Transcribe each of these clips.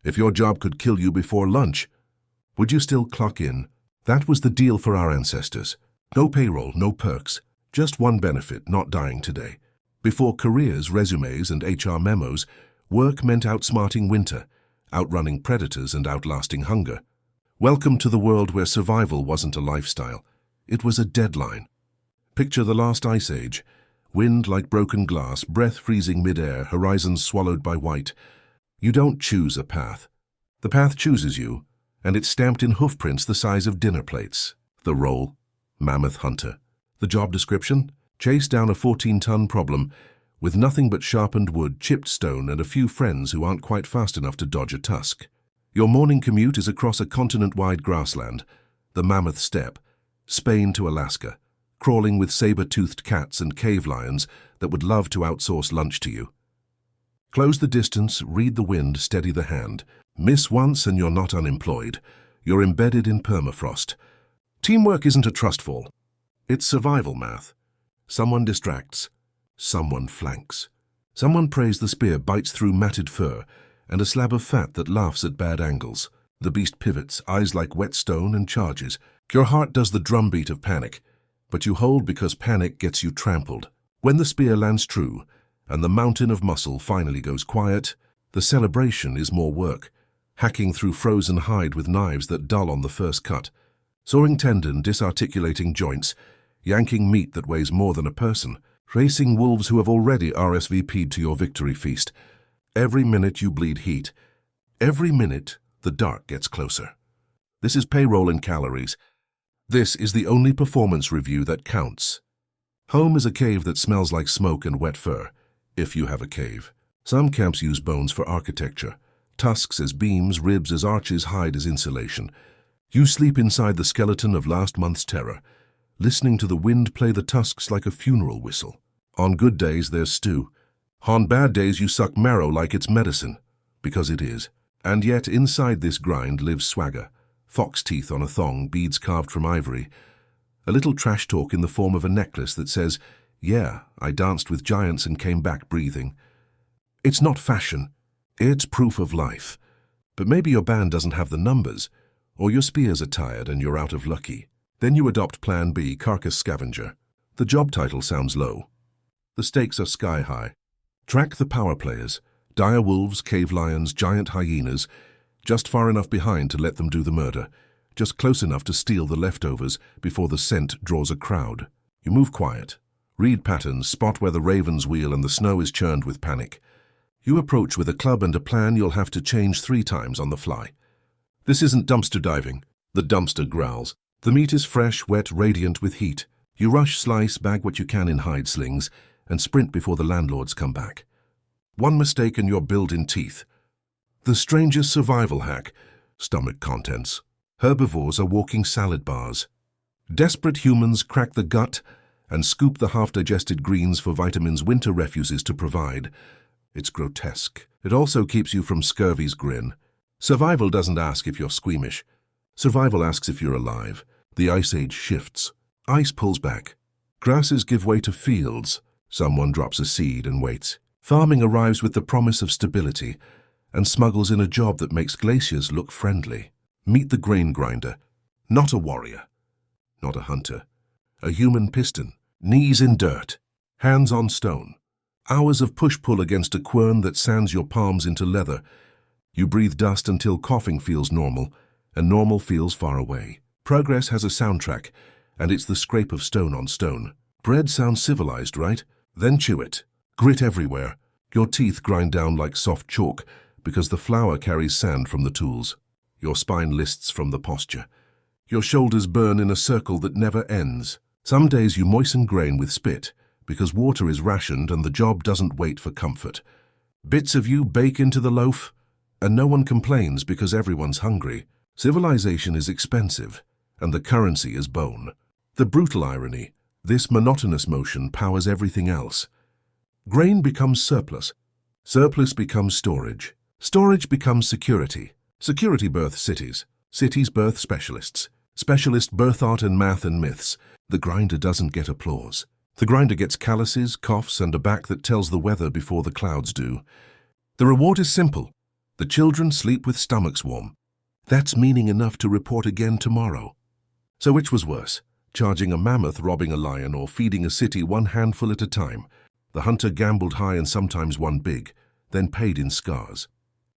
If your job could kill you before lunch, would you still clock in? That was the deal for our ancestors. No payroll, no perks, just one benefit: not dying today. Before careers, resumes, and HR memos, work meant outsmarting winter, outrunning predators, and outlasting hunger. Welcome to the world where survival wasn't a lifestyle. It was a deadline. Picture the last ice age. Wind like broken glass, breath freezing mid-air, horizons swallowed by white. You don't choose a path. The path chooses you, and it's stamped in hoofprints the size of dinner plates. The role: mammoth hunter. The job description: chase down a 14-ton problem with nothing but sharpened wood, chipped stone, and a few friends who aren't quite fast enough to dodge a tusk. Your morning commute is across a continent-wide grassland, the Mammoth Steppe, Spain to Alaska, crawling with saber-toothed cats and cave lions that would love to outsource lunch to you. Close the distance, read the wind, steady the hand. Miss once and you're not unemployed. You're embedded in permafrost. Teamwork isn't a trust fall. It's survival math. Someone distracts. Someone flanks. Someone prays the spear bites through matted fur and a slab of fat that laughs at bad angles. The beast pivots, eyes like wet stone, and charges. Your heart does the drumbeat of panic, but you hold because panic gets you trampled. When the spear lands true and the mountain of muscle finally goes quiet, the celebration is more work. Hacking through frozen hide with knives that dull on the first cut. Sawing tendon, disarticulating joints, yanking meat that weighs more than a person. Racing wolves who have already RSVP'd to your victory feast. Every minute you bleed heat. Every minute the dark gets closer. This is payroll in calories. This is the only performance review that counts. Home is a cave that smells like smoke and wet fur, if you have a cave. Some camps use bones for architecture. Tusks as beams, ribs as arches, hide as insulation. You sleep inside the skeleton of last month's terror, listening to the wind play the tusks like a funeral whistle. On good days, there's stew. On bad days, you suck marrow like it's medicine, because it is. And yet, inside this grind lives swagger. Fox teeth on a thong, beads carved from ivory. A little trash talk in the form of a necklace that says, "Yeah, I danced with giants and came back breathing." It's not fashion. It's proof of life. But maybe your band doesn't have the numbers, or your spears are tired and you're out of lucky. Then you adopt Plan B, carcass scavenger. The job title sounds low. The stakes are sky high. Track the power players: dire wolves, cave lions, giant hyenas, just far enough behind to let them do the murder, just close enough to steal the leftovers before the scent draws a crowd. You move quiet, read patterns, spot where the ravens wheel and the snow is churned with panic. You approach with a club and a plan you'll have to change 3 times on the fly. This isn't dumpster diving. The dumpster growls. The meat is fresh, wet, radiant with heat. You rush, slice, bag what you can in hide slings, and sprint before the landlords come back. One mistake and you're billed in teeth. The strangest survival hack: stomach contents. Herbivores are walking salad bars. Desperate humans crack the gut and scoop the half-digested greens for vitamins winter refuses to provide. It's grotesque. It also keeps you from scurvy's grin. Survival doesn't ask if you're squeamish. Survival asks if you're alive. The ice age shifts. Ice pulls back. Grasses give way to fields. Someone drops a seed and waits. Farming arrives with the promise of stability and smuggles in a job that makes glaciers look friendly. Meet the grain grinder. Not a warrior. Not a hunter. A human piston. Knees in dirt. Hands on stone. Hours of push-pull against a quern that sands your palms into leather. You breathe dust until coughing feels normal, and normal feels far away. Progress has a soundtrack, and it's the scrape of stone on stone. Bread sounds civilized, right? Then chew it. Grit everywhere. Your teeth grind down like soft chalk because the flour carries sand from the tools. Your spine lists from the posture. Your shoulders burn in a circle that never ends. Some days you moisten grain with spit, because water is rationed and the job doesn't wait for comfort. Bits of you bake into the loaf, and no one complains because everyone's hungry. Civilization is expensive, and the currency is bone. The brutal irony: this monotonous motion powers everything else. Grain becomes surplus. Surplus becomes storage. Storage becomes security. Security births cities. Cities birth specialists. Specialists birth art and math and myths. The grinder doesn't get applause. The grinder gets calluses, coughs, and a back that tells the weather before the clouds do. The reward is simple: The children sleep with stomachs warm. That's meaning enough to report again tomorrow. So which was worse, charging a mammoth, robbing a lion, or feeding a city one handful at a time? The hunter gambled high and sometimes won big, then paid in scars.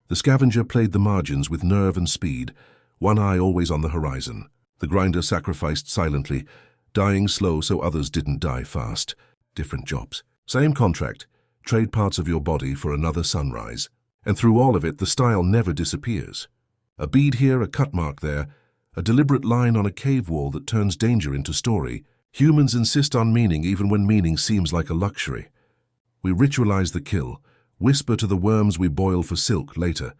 The scavenger played the margins with nerve and speed, one eye always on the horizon. The grinder sacrificed silently, dying slow so others didn't die fast. Different jobs. Same contract. Trade parts of your body for another sunrise. And through all of it, the style never disappears. A bead here, a cut mark there, a deliberate line on a cave wall that turns danger into story. Humans insist on meaning even when meaning seems like a luxury. We ritualize the kill, whisper to the worms we boil for silk later,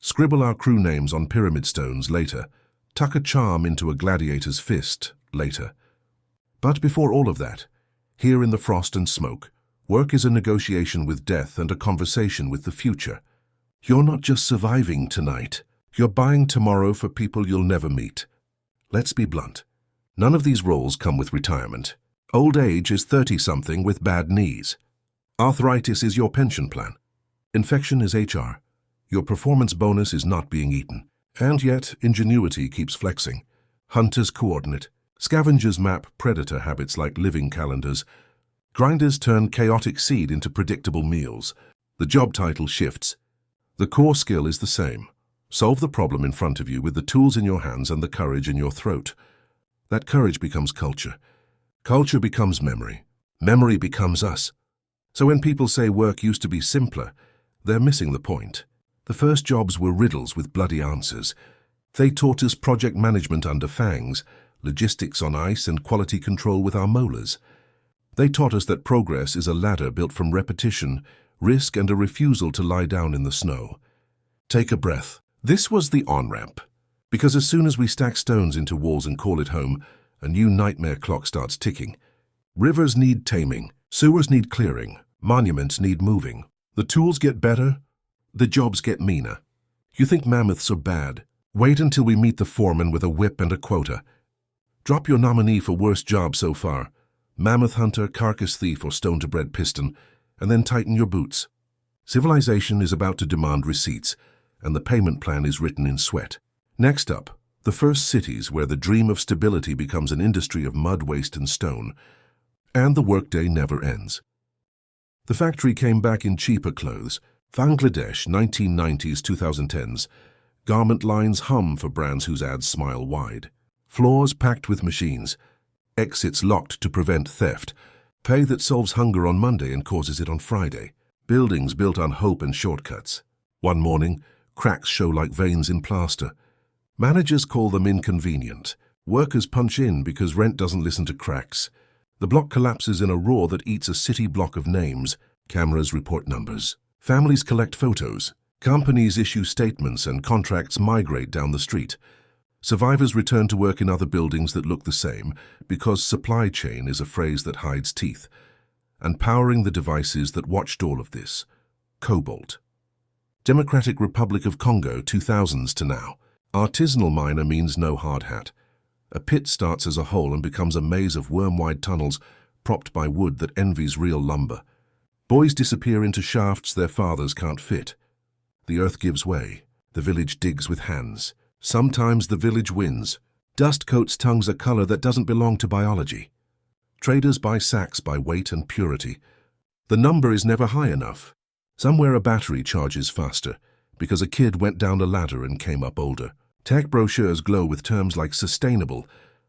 scribble our crew names on pyramid stones later, tuck a charm into a gladiator's fist later. But before all of that, here in the frost and smoke, work is a negotiation with death and a conversation with the future. You're not just surviving tonight. You're buying tomorrow for people you'll never meet. Let's be blunt. None of these roles come with retirement. Old age is 30-something with bad knees. Arthritis is your pension plan. Infection is HR. Your performance bonus is not being eaten. And yet, ingenuity keeps flexing. Hunters coordinate. Scavengers map predator habits like living calendars. Grinders turn chaotic seed into predictable meals. The job title shifts. The core skill is the same. Solve the problem in front of you with the tools in your hands and the courage in your throat. That courage becomes culture. Culture becomes memory. Memory becomes us. So when people say work used to be simpler, they're missing the point. The first jobs were riddles with bloody answers. They taught us project management under fangs, logistics on ice, and quality control with our molars. They taught us that progress is a ladder built from repetition, risk, and a refusal to lie down in the snow. Take a breath. This was the on-ramp. Because as soon as we stack stones into walls and call it home, a new nightmare clock starts ticking. Rivers need taming, sewers need clearing, monuments need moving. The tools get better, the jobs get meaner. You think mammoths are bad? Wait until we meet the foreman with a whip and a quota. Drop your nominee for worst job so far. Mammoth hunter, carcass thief, or stone-to-bread piston, and then tighten your boots. Civilization is about to demand receipts, and the payment plan is written in sweat. Next up, the first cities where the dream of stability becomes an industry of mud, waste, and stone, and the workday never ends. The factory came back in cheaper clothes. Bangladesh, 1990s, 2010s. Garment lines hum for brands whose ads smile wide. Floors packed with machines. Exits locked to prevent theft. Pay that solves hunger on Monday and causes it on Friday. Buildings built on hope and shortcuts. One morning, cracks show like veins in plaster. Managers call them inconvenient. Workers punch in because rent doesn't listen to cracks. The block collapses in a roar that eats a city block of names. Cameras report numbers. Families collect photos. Companies issue statements and contracts migrate down the street. Survivors return to work in other buildings that look the same because supply chain is a phrase that hides teeth. And powering the devices that watched all of this. Cobalt. Democratic Republic of Congo, 2000s to now. Artisanal miner means no hard hat. A pit starts as a hole and becomes a maze of worm-wide tunnels propped by wood that envies real lumber. Boys disappear into shafts their fathers can't fit. The earth gives way. The village digs with hands. Sometimes the village wins. Dust coats tongues a color that doesn't belong to biology. Traders buy sacks by weight and purity. The number is never high enough. Somewhere a battery charges faster because a kid went down a ladder and came up older. Tech brochures glow with terms like sustainable,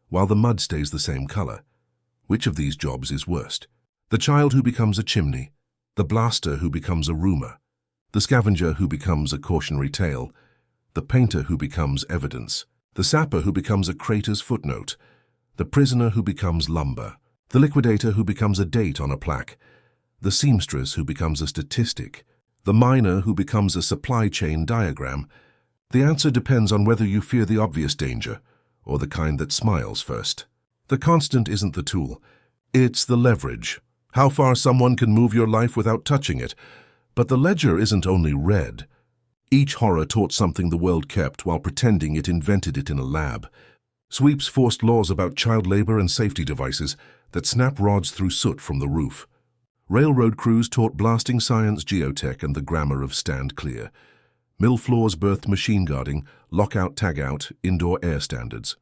while the mud stays the same color. Which of these jobs is worst? The child who becomes a chimney, the blaster who becomes a rumor, the scavenger who becomes a cautionary tale, the painter who becomes evidence, the sapper who becomes a crater's footnote, the prisoner who becomes lumber, the liquidator who becomes a date on a plaque, the seamstress who becomes a statistic, the miner who becomes a supply chain diagram. The answer depends on whether you fear the obvious danger or the kind that smiles first. The constant isn't the tool, it's the leverage. How far someone can move your life without touching it. But the ledger isn't only red. Each horror taught something the world kept while pretending it invented it in a lab. Sweeps forced laws about child labor and safety devices that snap rods through soot from the roof. Railroad crews taught blasting science, geotech, and the grammar of stand clear. Mill floors birthed machine guarding, lockout-tagout, indoor air standards.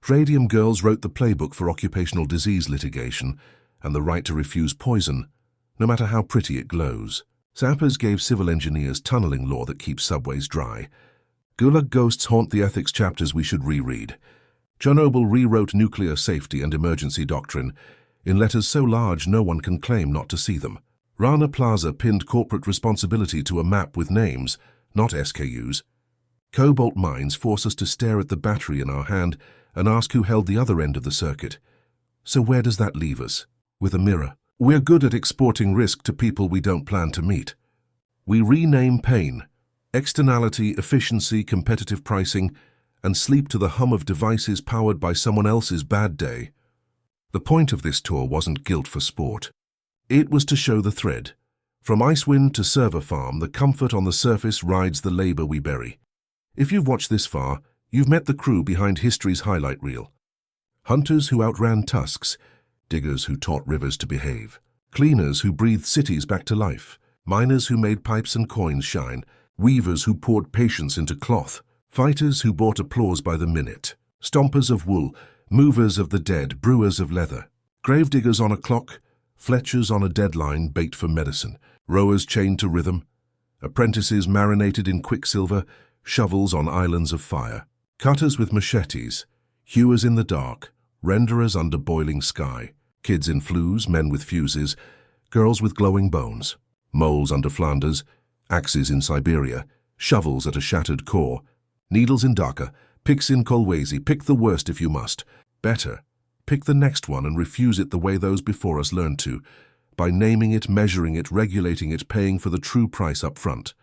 Radium girls wrote the playbook for occupational disease litigation and the right to refuse poison, no matter how pretty it glows. Sappers gave civil engineers tunneling law that keeps subways dry. Gulag ghosts haunt the ethics chapters we should reread. Chernobyl rewrote nuclear safety and emergency doctrine in letters so large no one can claim not to see them. Rana Plaza pinned corporate responsibility to a map with names, not SKUs. Cobalt mines force us to stare at the battery in our hand and ask who held the other end of the circuit. So where does that leave us? With a mirror. We're good at exporting risk to people we don't plan to meet. We rename pain, externality, efficiency, competitive pricing, and sleep to the hum of devices powered by someone else's bad day. The point of this tour wasn't guilt for sport. It was to show the thread. From Icewind to server farm, the comfort on the surface rides the labor we bury. If you've watched this far, you've met the crew behind history's highlight reel. Hunters who outran tusks, diggers who taught rivers to behave, cleaners who breathed cities back to life, miners who made pipes and coins shine, weavers who poured patience into cloth, fighters who bought applause by the minute, stompers of wool, movers of the dead, brewers of leather, gravediggers on a clock, fletchers on a deadline, bait for medicine, rowers chained to rhythm, apprentices marinated in quicksilver, shovels on islands of fire, cutters with machetes, hewers in the dark, renderers under boiling sky, kids in flues, men with fuses, girls with glowing bones, moles under Flanders, axes in Siberia, shovels at a shattered core, needles in Dhaka, picks in Kolwezi. Pick the worst if you must. Better, pick the next one and refuse it the way those before us learned to, by naming it, measuring it, regulating it, paying for the true price up front.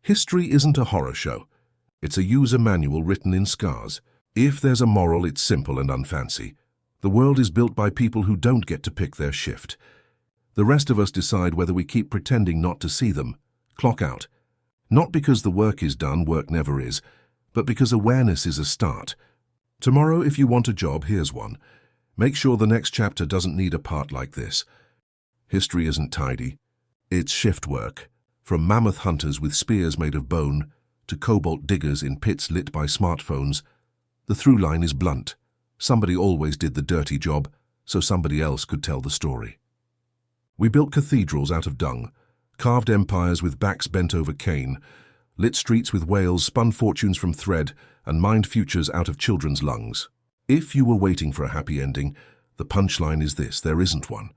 History isn't a horror show. It's a user manual written in scars. If there's a moral, it's simple and unfancy. The world is built by people who don't get to pick their shift. The rest of us decide whether we keep pretending not to see them. Clock out. Not because the work is done, work never is, but because awareness is a start. Tomorrow, if you want a job, here's one. Make sure the next chapter doesn't need a part like this. History isn't tidy. It's shift work. From mammoth hunters with spears made of bone to cobalt diggers in pits lit by smartphones, the through line is blunt. Somebody always did the dirty job, so somebody else could tell the story. We built cathedrals out of dung, carved empires with backs bent over cane, lit streets with whales, spun fortunes from thread, and mined futures out of children's lungs. If you were waiting for a happy ending, the punchline is this: there isn't one.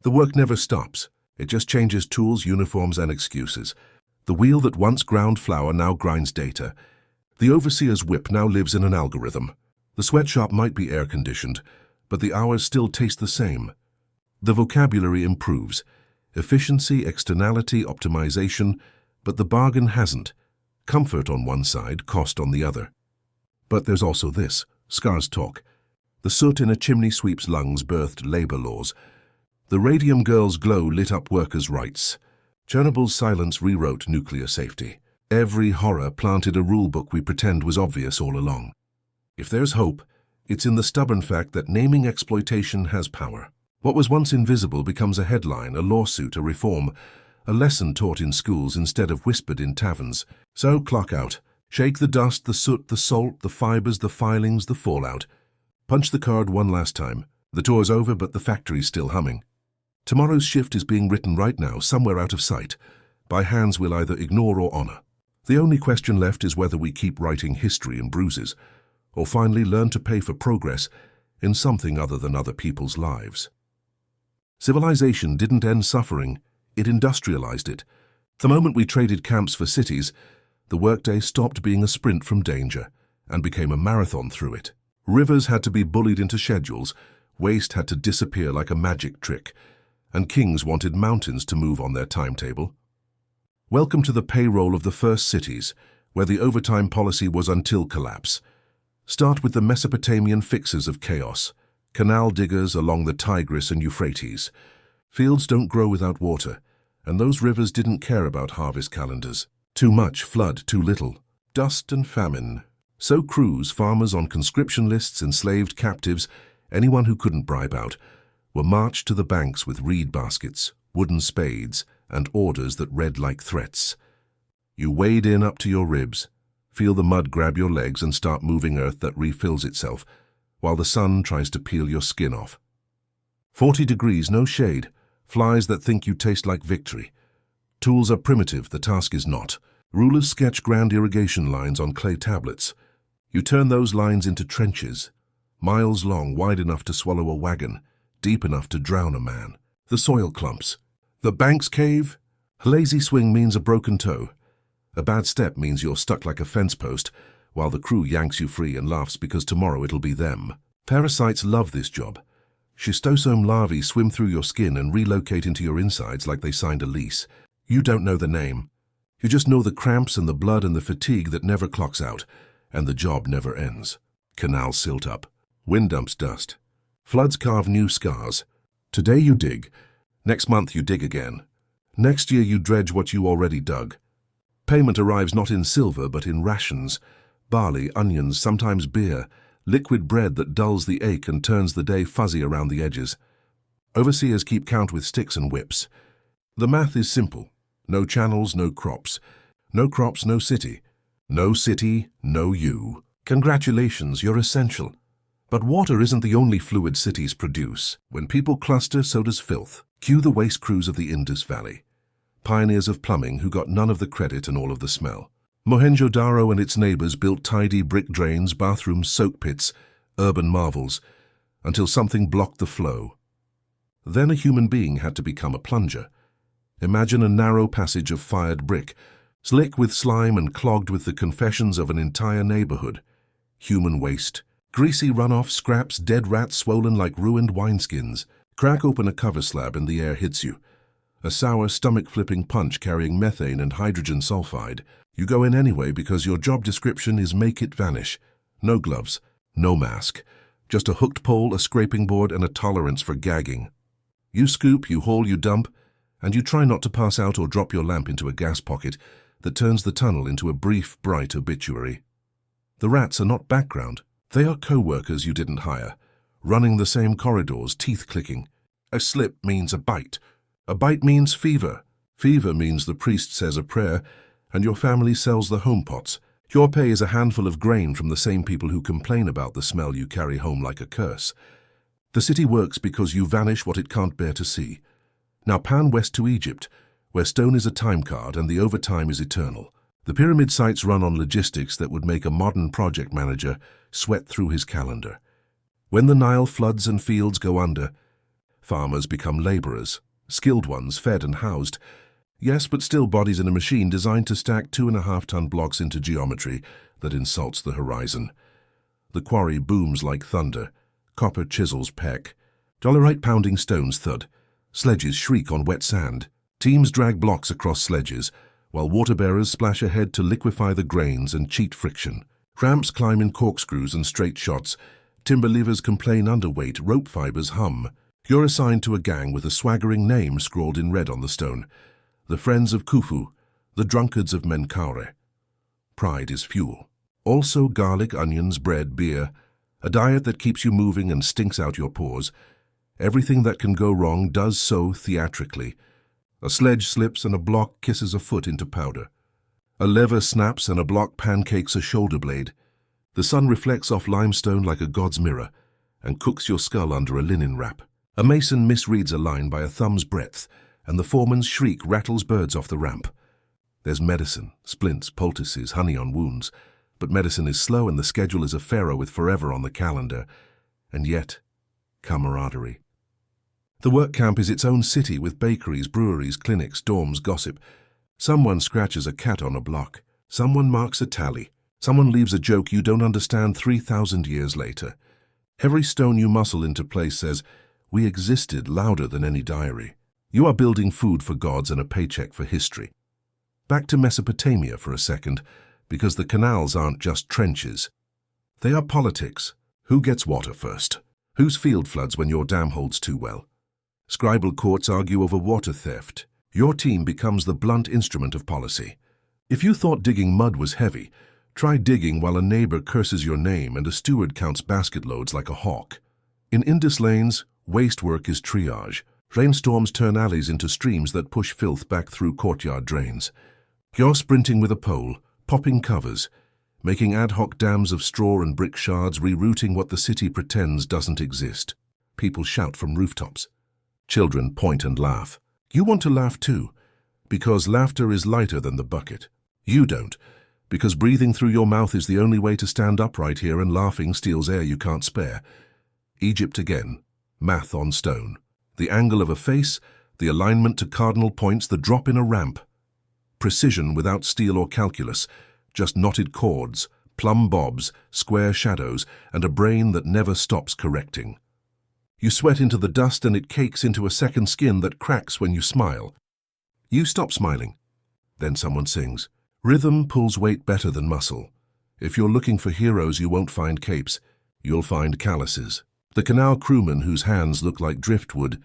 The work never stops. It just changes tools, uniforms, and excuses. The wheel that once ground flour now grinds data. The overseer's whip now lives in an algorithm. The sweatshop might be air-conditioned, but the hours still taste the same. The vocabulary improves. Efficiency, externality, optimization, but the bargain hasn't. Comfort on one side, cost on the other. But there's also this, scars talk. The soot in a chimney sweep's lungs birthed labor laws. The radium girls' glow lit up workers' rights. Chernobyl's silence rewrote nuclear safety. Every horror planted a rulebook we pretend was obvious all along. If there's hope, it's in the stubborn fact that naming exploitation has power. What was once invisible becomes a headline, a lawsuit, a reform, a lesson taught in schools instead of whispered in taverns. So clock out. Shake the dust, the soot, the salt, the fibers, the filings, the fallout. Punch the card one last time. The tour's over, but the factory's still humming. Tomorrow's shift is being written right now, somewhere out of sight, by hands we'll either ignore or honor. The only question left is whether we keep writing history in bruises, or finally learn to pay for progress in something other than other people's lives. Civilization didn't end suffering, it industrialized it. The moment we traded camps for cities, the workday stopped being a sprint from danger and became a marathon through it. Rivers had to be bullied into schedules, waste had to disappear like a magic trick, and kings wanted mountains to move on their timetable. Welcome to the payroll of the first cities, where the overtime policy was until collapse. Start with the Mesopotamian fixers of chaos, canal diggers along the Tigris and Euphrates. Fields don't grow without water, and those rivers didn't care about harvest calendars. Too much flood, too little. Dust and famine. So crews, farmers on conscription lists, enslaved captives, anyone who couldn't bribe out, were marched to the banks with reed baskets, wooden spades, and orders that read like threats. You wade in up to your ribs, feel the mud grab your legs and start moving earth that refills itself, while the sun tries to peel your skin off. 40 degrees, no shade, flies that think you taste like victory. Tools are primitive, the task is not. Rulers sketch grand irrigation lines on clay tablets. You turn those lines into trenches, miles long, wide enough to swallow a wagon, deep enough to drown a man. The soil clumps. The banks cave. A lazy swing means a broken toe. A bad step means you're stuck like a fence post, while the crew yanks you free and laughs because tomorrow it'll be them. Parasites love this job. Schistosome larvae swim through your skin and relocate into your insides like they signed a lease. You don't know the name. You just know the cramps and the blood and the fatigue that never clocks out, and the job never ends. Canals silt up. Wind dumps dust. Floods carve new scars. Today you dig. Next month you dig again. Next year you dredge what you already dug. Payment arrives not in silver but in rations, barley, onions, sometimes beer, liquid bread that dulls the ache and turns the day fuzzy around the edges. Overseers keep count with sticks and whips. The math is simple. No channels, no crops. No crops, no city. No city, no you. Congratulations, you're essential. But water isn't the only fluid cities produce. When people cluster, so does filth. Cue the waste crews of the Indus Valley. Pioneers of plumbing who got none of the credit and all of the smell. Mohenjo-Daro and its neighbors built tidy brick drains, bathrooms, soak pits, urban marvels, until something blocked the flow. Then a human being had to become a plunger. Imagine a narrow passage of fired brick, slick with slime and clogged with the confessions of an entire neighborhood. Human waste. Greasy runoff, scraps, dead rats swollen like ruined wineskins. Crack open a cover slab and the air hits you. A sour, stomach-flipping punch carrying methane and hydrogen sulfide. You go in anyway because your job description is make it vanish. No gloves, no mask. Just a hooked pole, a scraping board, and a tolerance for gagging. You scoop, you haul, you dump, and you try not to pass out or drop your lamp into a gas pocket that turns the tunnel into a brief, bright obituary. The rats are not background. They are co-workers you didn't hire, running the same corridors, teeth clicking. A slip means a bite. A bite means fever. Fever means the priest says a prayer, and your family sells the home pots. Your pay is a handful of grain from the same people who complain about the smell you carry home like a curse. The city works because you vanish what it can't bear to see. Now pan west to Egypt, where stone is a time card and the overtime is eternal. The pyramid sites run on logistics that would make a modern project manager sweat through his calendar. When the Nile floods and fields go under, farmers become laborers, skilled ones fed and housed. Yes, but still bodies in a machine designed to stack 2.5-ton blocks into geometry that insults the horizon. The quarry booms like thunder. Copper chisels peck. Dolerite pounding stones thud. Sledges shriek on wet sand. Teams drag blocks across sledges, while water-bearers splash ahead to liquefy the grains and cheat friction. Ramps climb in corkscrews and straight shots. Timber levers complain underweight. Rope fibers hum. You're assigned to a gang with a swaggering name scrawled in red on the stone. The Friends of Khufu, the Drunkards of Menkaure. Pride is fuel. Also garlic, onions, bread, beer. A diet that keeps you moving and stinks out your pores. Everything that can go wrong does so theatrically. A sledge slips and a block kisses a foot into powder. A lever snaps and a block pancakes a shoulder blade. The sun reflects off limestone like a god's mirror and cooks your skull under a linen wrap. A mason misreads a line by a thumb's breadth, and the foreman's shriek rattles birds off the ramp. There's medicine, splints, poultices, honey on wounds, but medicine is slow and the schedule is a pharaoh with forever on the calendar. And yet, camaraderie. The work camp is its own city with bakeries, breweries, clinics, dorms, gossip. Someone scratches a cat on a block. Someone marks a tally. Someone leaves a joke you don't understand 3,000 years later. Every stone you muscle into place says, "We existed," louder than any diary. You are building food for gods and a paycheck for history. Back to Mesopotamia for a second, because the canals aren't just trenches. They are politics. Who gets water first? Whose field floods when your dam holds too well? Scribal courts argue over water theft. Your team becomes the blunt instrument of policy. If you thought digging mud was heavy, try digging while a neighbor curses your name and a steward counts basket loads like a hawk. In Indus lanes, waste work is triage. Rainstorms turn alleys into streams that push filth back through courtyard drains. You're sprinting with a pole, popping covers, making ad hoc dams of straw and brick shards, rerouting what the city pretends doesn't exist. People shout from rooftops. Children point and laugh. You want to laugh too, because laughter is lighter than the bucket. You don't, because breathing through your mouth is the only way to stand upright here, and laughing steals air you can't spare. Egypt again. Math on stone. The angle of a face, the alignment to cardinal points, the drop in a ramp. Precision without steel or calculus, just knotted chords, plumb bobs, square shadows, and a brain that never stops correcting. You sweat into the dust and it cakes into a second skin that cracks when you smile. You stop smiling. Then someone sings. Rhythm pulls weight better than muscle. If you're looking for heroes, you won't find capes. You'll find calluses. The canal crewman whose hands look like driftwood.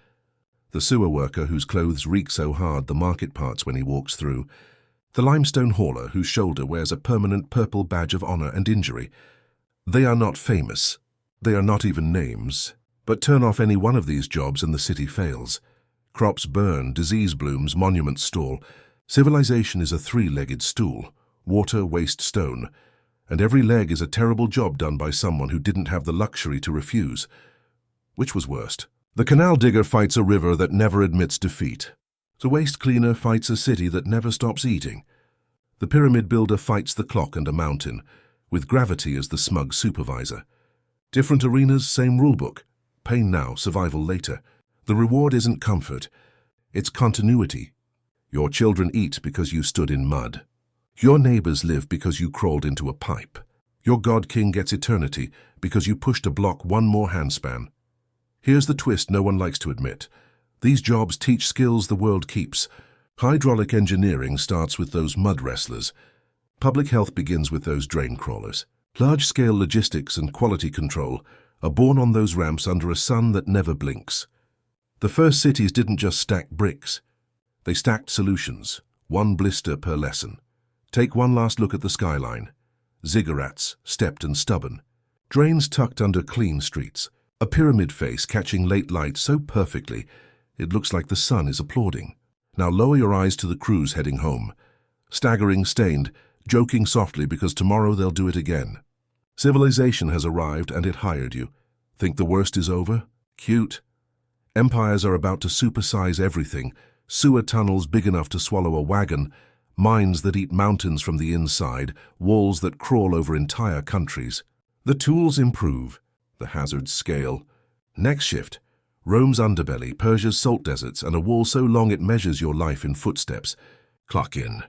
The sewer worker whose clothes reek so hard the market parts when he walks through. The limestone hauler whose shoulder wears a permanent purple badge of honor and injury. They are not famous. They are not even names. But turn off any one of these jobs and the city fails. Crops burn, disease blooms, monuments stall. Civilization is a three-legged stool, water, waste, stone, and every leg is a terrible job done by someone who didn't have the luxury to refuse. Which was worst? The canal digger fights a river that never admits defeat. The waste cleaner fights a city that never stops eating. The pyramid builder fights the clock and a mountain, with gravity as the smug supervisor. Different arenas, same rulebook. Pain now, survival later. The reward isn't comfort, it's continuity. Your children eat because you stood in mud. Your neighbors live because you crawled into a pipe. Your God King gets eternity because you pushed a block one more handspan. Here's the twist no one likes to admit. These jobs teach skills the world keeps. Hydraulic engineering starts with those mud wrestlers. Public health begins with those drain crawlers. Large-scale logistics and quality control are born on those ramps under a sun that never blinks. The first cities didn't just stack bricks. They stacked solutions, one blister per lesson. Take one last look at the skyline. Ziggurats, stepped and stubborn. Drains tucked under clean streets. A pyramid face catching late light so perfectly, it looks like the sun is applauding. Now lower your eyes to the crews heading home. Staggering, stained, joking softly because tomorrow they'll do it again. Civilization has arrived and it hired you. Think the worst is over? Cute. Empires are about to supersize everything. Sewer tunnels big enough to swallow a wagon, mines that eat mountains from the inside, walls that crawl over entire countries. The tools improve. The hazards scale. Next shift. Rome's underbelly, Persia's salt deserts, and a wall so long it measures your life in footsteps. Clock in.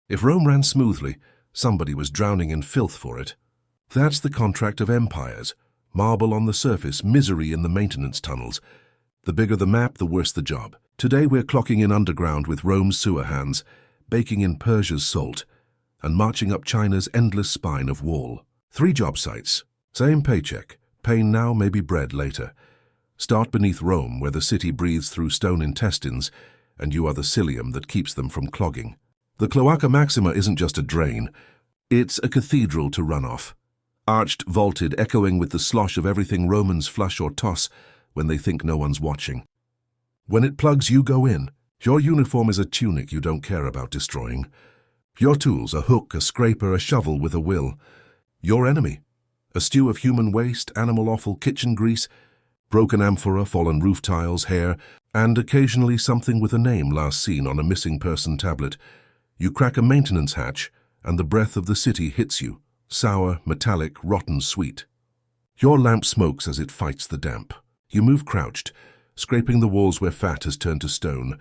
If Rome ran smoothly, somebody was drowning in filth for it. That's the contract of empires. Marble on the surface, misery in the maintenance tunnels. The bigger the map, the worse the job. Today we're clocking in underground with Rome's sewer hands, baking in Persia's salt, and marching up China's endless spine of wall. 3 job sites. Same paycheck. Pain now, maybe bread later. Start beneath Rome, where the city breathes through stone intestines, and you are the cilium that keeps them from clogging. The Cloaca Maxima isn't just a drain. It's a cathedral to run off. Arched, vaulted, echoing with the slosh of everything Romans flush or toss when they think no one's watching. When it plugs, you go in. Your uniform is a tunic you don't care about destroying. Your tools, a hook, a scraper, a shovel with a will. Your enemy, a stew of human waste, animal offal, kitchen grease, broken amphora, fallen roof tiles, hair, and occasionally something with a name last seen on a missing person tablet. You crack a maintenance hatch, and the breath of the city hits you. Sour, metallic, rotten sweet. Your lamp smokes as it fights the damp. You move crouched, scraping the walls where fat has turned to stone,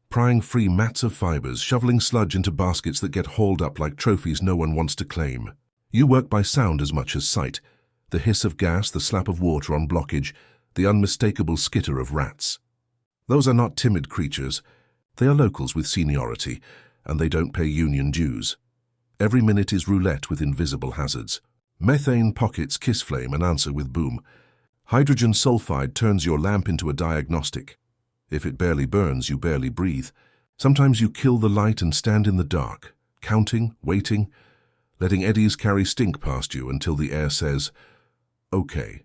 prying free mats of fibers, shoveling sludge into baskets that get hauled up like trophies no one wants to claim. You work by sound as much as sight. The hiss of gas, the slap of water on blockage, the unmistakable skitter of rats. Those are not timid creatures. They are locals with seniority, and they don't pay union dues. Every minute is roulette with invisible hazards. Methane pockets kiss flame and answer with boom. Hydrogen sulfide turns your lamp into a diagnostic. If it barely burns, you barely breathe. Sometimes you kill the light and stand in the dark, counting, waiting, letting eddies carry stink past you until the air says, okay.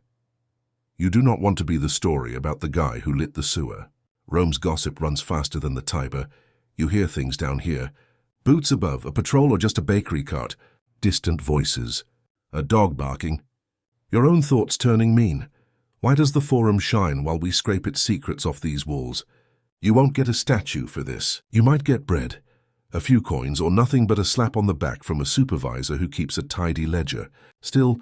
You do not want to be the story about the guy who lit the sewer. Rome's gossip runs faster than the Tiber. You hear things down here, Boots above, a patrol or just a bakery cart. Distant voices. A dog barking. Your own thoughts turning mean. Why does the forum shine while we scrape its secrets off these walls? You won't get a statue for this. You might get bread, a few coins, or nothing but a slap on the back from a supervisor who keeps a tidy ledger. Still,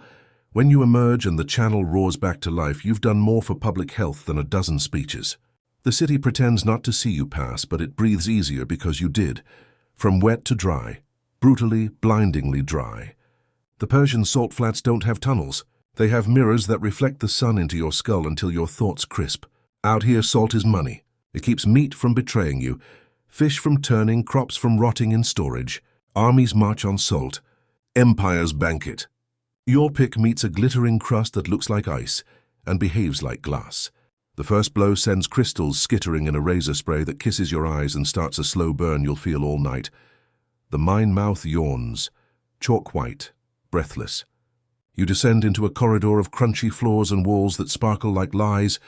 when you emerge and the channel roars back to life, you've done more for public health than a dozen speeches. The city pretends not to see you pass, but it breathes easier because you did. From wet to dry. Brutally, blindingly dry. The Persian salt flats don't have tunnels. They have mirrors that reflect the sun into your skull until your thoughts crisp. Out here, salt is money. It keeps meat from betraying you, fish from turning, crops from rotting in storage. Armies march on salt. Empires bank it. Your pick meets a glittering crust that looks like ice and behaves like glass. The first blow sends crystals skittering in a razor spray that kisses your eyes and starts a slow burn you'll feel all night. The mine mouth yawns, chalk white, breathless. You descend into a corridor of crunchy floors and walls that sparkle like lies.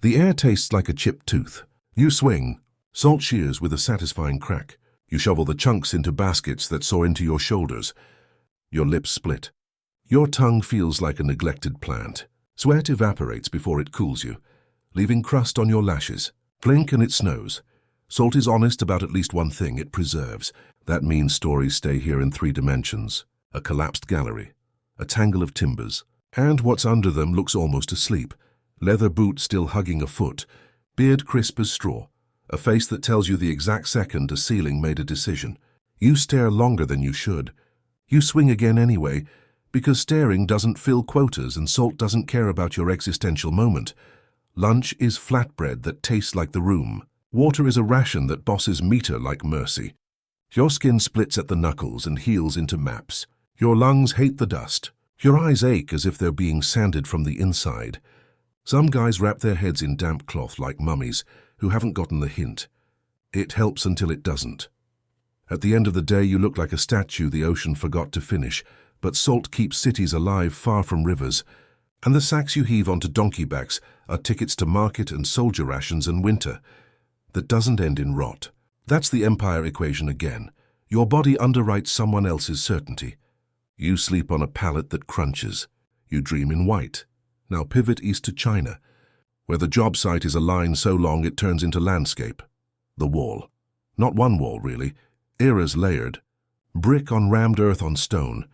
The air tastes like a chipped tooth. You swing. Salt shears with a satisfying crack. You shovel the chunks into baskets that soar into your shoulders. Your lips split. Your tongue feels like a neglected plant. Sweat evaporates before it cools you, leaving crust on your lashes. Blink and it snows. Salt is honest about at least one thing: it preserves. That means stories stay here in 3 dimensions. A collapsed gallery, a tangle of timbers, and what's under them looks almost asleep. Leather boot still hugging a foot, beard crisp as straw, a face that tells you the exact second a ceiling made a decision. You stare longer than you should. You swing again anyway, because staring doesn't fill quotas and salt doesn't care about your existential moment. Lunch is flatbread that tastes like the room. Water is a ration that bosses meter like mercy. Your skin splits at the knuckles and heals into maps. Your lungs hate the dust. Your eyes ache as if they're being sanded from the inside. Some guys wrap their heads in damp cloth like mummies who haven't gotten the hint. It helps until it doesn't. At the end of the day, you look like a statue the ocean forgot to finish, but salt keeps cities alive far from rivers, and the sacks you heave onto donkey backs are tickets to market and soldier rations and winter that doesn't end in rot. That's the empire equation again. Your body underwrites someone else's certainty. You sleep on a pallet that crunches. You dream in white. Now pivot east to China, where the job site is a line so long it turns into landscape. The wall. Not one wall, really. Eras layered. Brick on rammed earth on stone.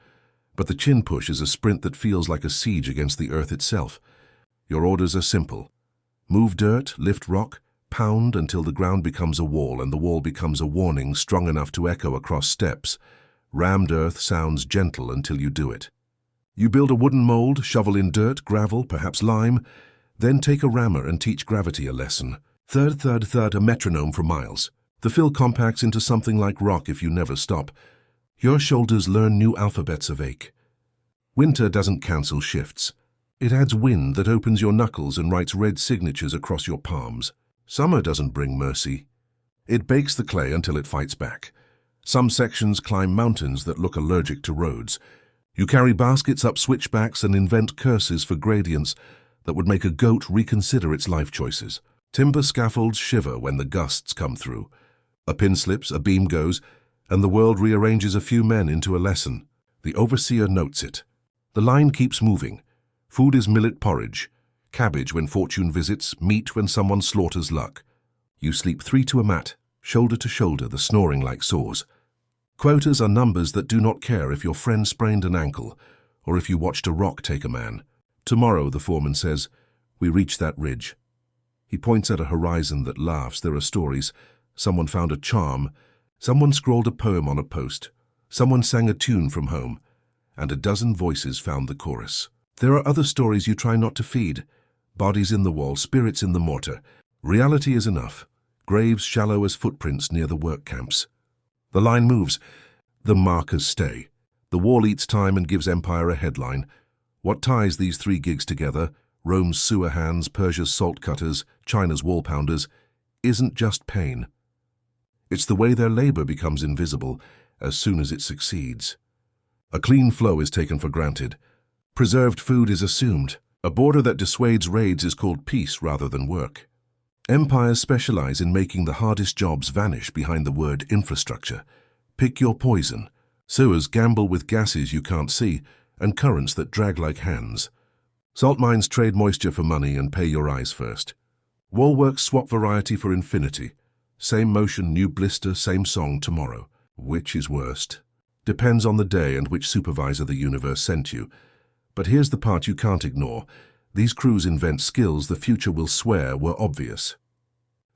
But the chin push is a sprint that feels like a siege against the earth itself. Your orders are simple. Move dirt, lift rock, pound until the ground becomes a wall and the wall becomes a warning strong enough to echo across steps. Rammed earth sounds gentle until you do it. You build a wooden mold, shovel in dirt, gravel, perhaps lime, then take a rammer and teach gravity a lesson. Third, a metronome for miles. The fill compacts into something like rock if you never stop. Your shoulders learn new alphabets of ache. Winter doesn't cancel shifts. It adds wind that opens your knuckles and writes red signatures across your palms. Summer doesn't bring mercy. It bakes the clay until it fights back. Some sections climb mountains that look allergic to roads. You carry baskets up switchbacks and invent curses for gradients that would make a goat reconsider its life choices. Timber scaffolds shiver when the gusts come through. A pin slips, a beam goes, and the world rearranges a few men into a lesson. The overseer notes it. The line keeps moving. Food is millet porridge, cabbage when fortune visits, meat when someone slaughters luck. You sleep 3 to a mat, shoulder to shoulder, the snoring like saws. Quotas are numbers that do not care if your friend sprained an ankle or if you watched a rock take a man. Tomorrow, the foreman says, we reach that ridge. He points at a horizon that laughs. There are stories. Someone found a charm. Someone scrawled a poem on a post. Someone sang a tune from home. And a dozen voices found the chorus. There are other stories you try not to feed. Bodies in the wall, spirits in the mortar. Reality is enough. Graves shallow as footprints near the work camps. The line moves. The markers stay. The wall eats time and gives empire a headline. What ties these 3 gigs together, Rome's sewer hands, Persia's salt cutters, China's wall pounders, isn't just pain. It's the way their labor becomes invisible as soon as it succeeds. A clean flow is taken for granted. Preserved food is assumed. A border that dissuades raids is called peace rather than work. Empires specialize in making the hardest jobs vanish behind the word infrastructure. Pick your poison. Sewers gamble with gases you can't see and currents that drag like hands. Salt mines trade moisture for money and pay your eyes first. Wallworks swap variety for infinity. Same motion, new blister, same song tomorrow. Which is worst? Depends on the day and which supervisor the universe sent you. But here's the part you can't ignore. These crews invent skills the future will swear were obvious.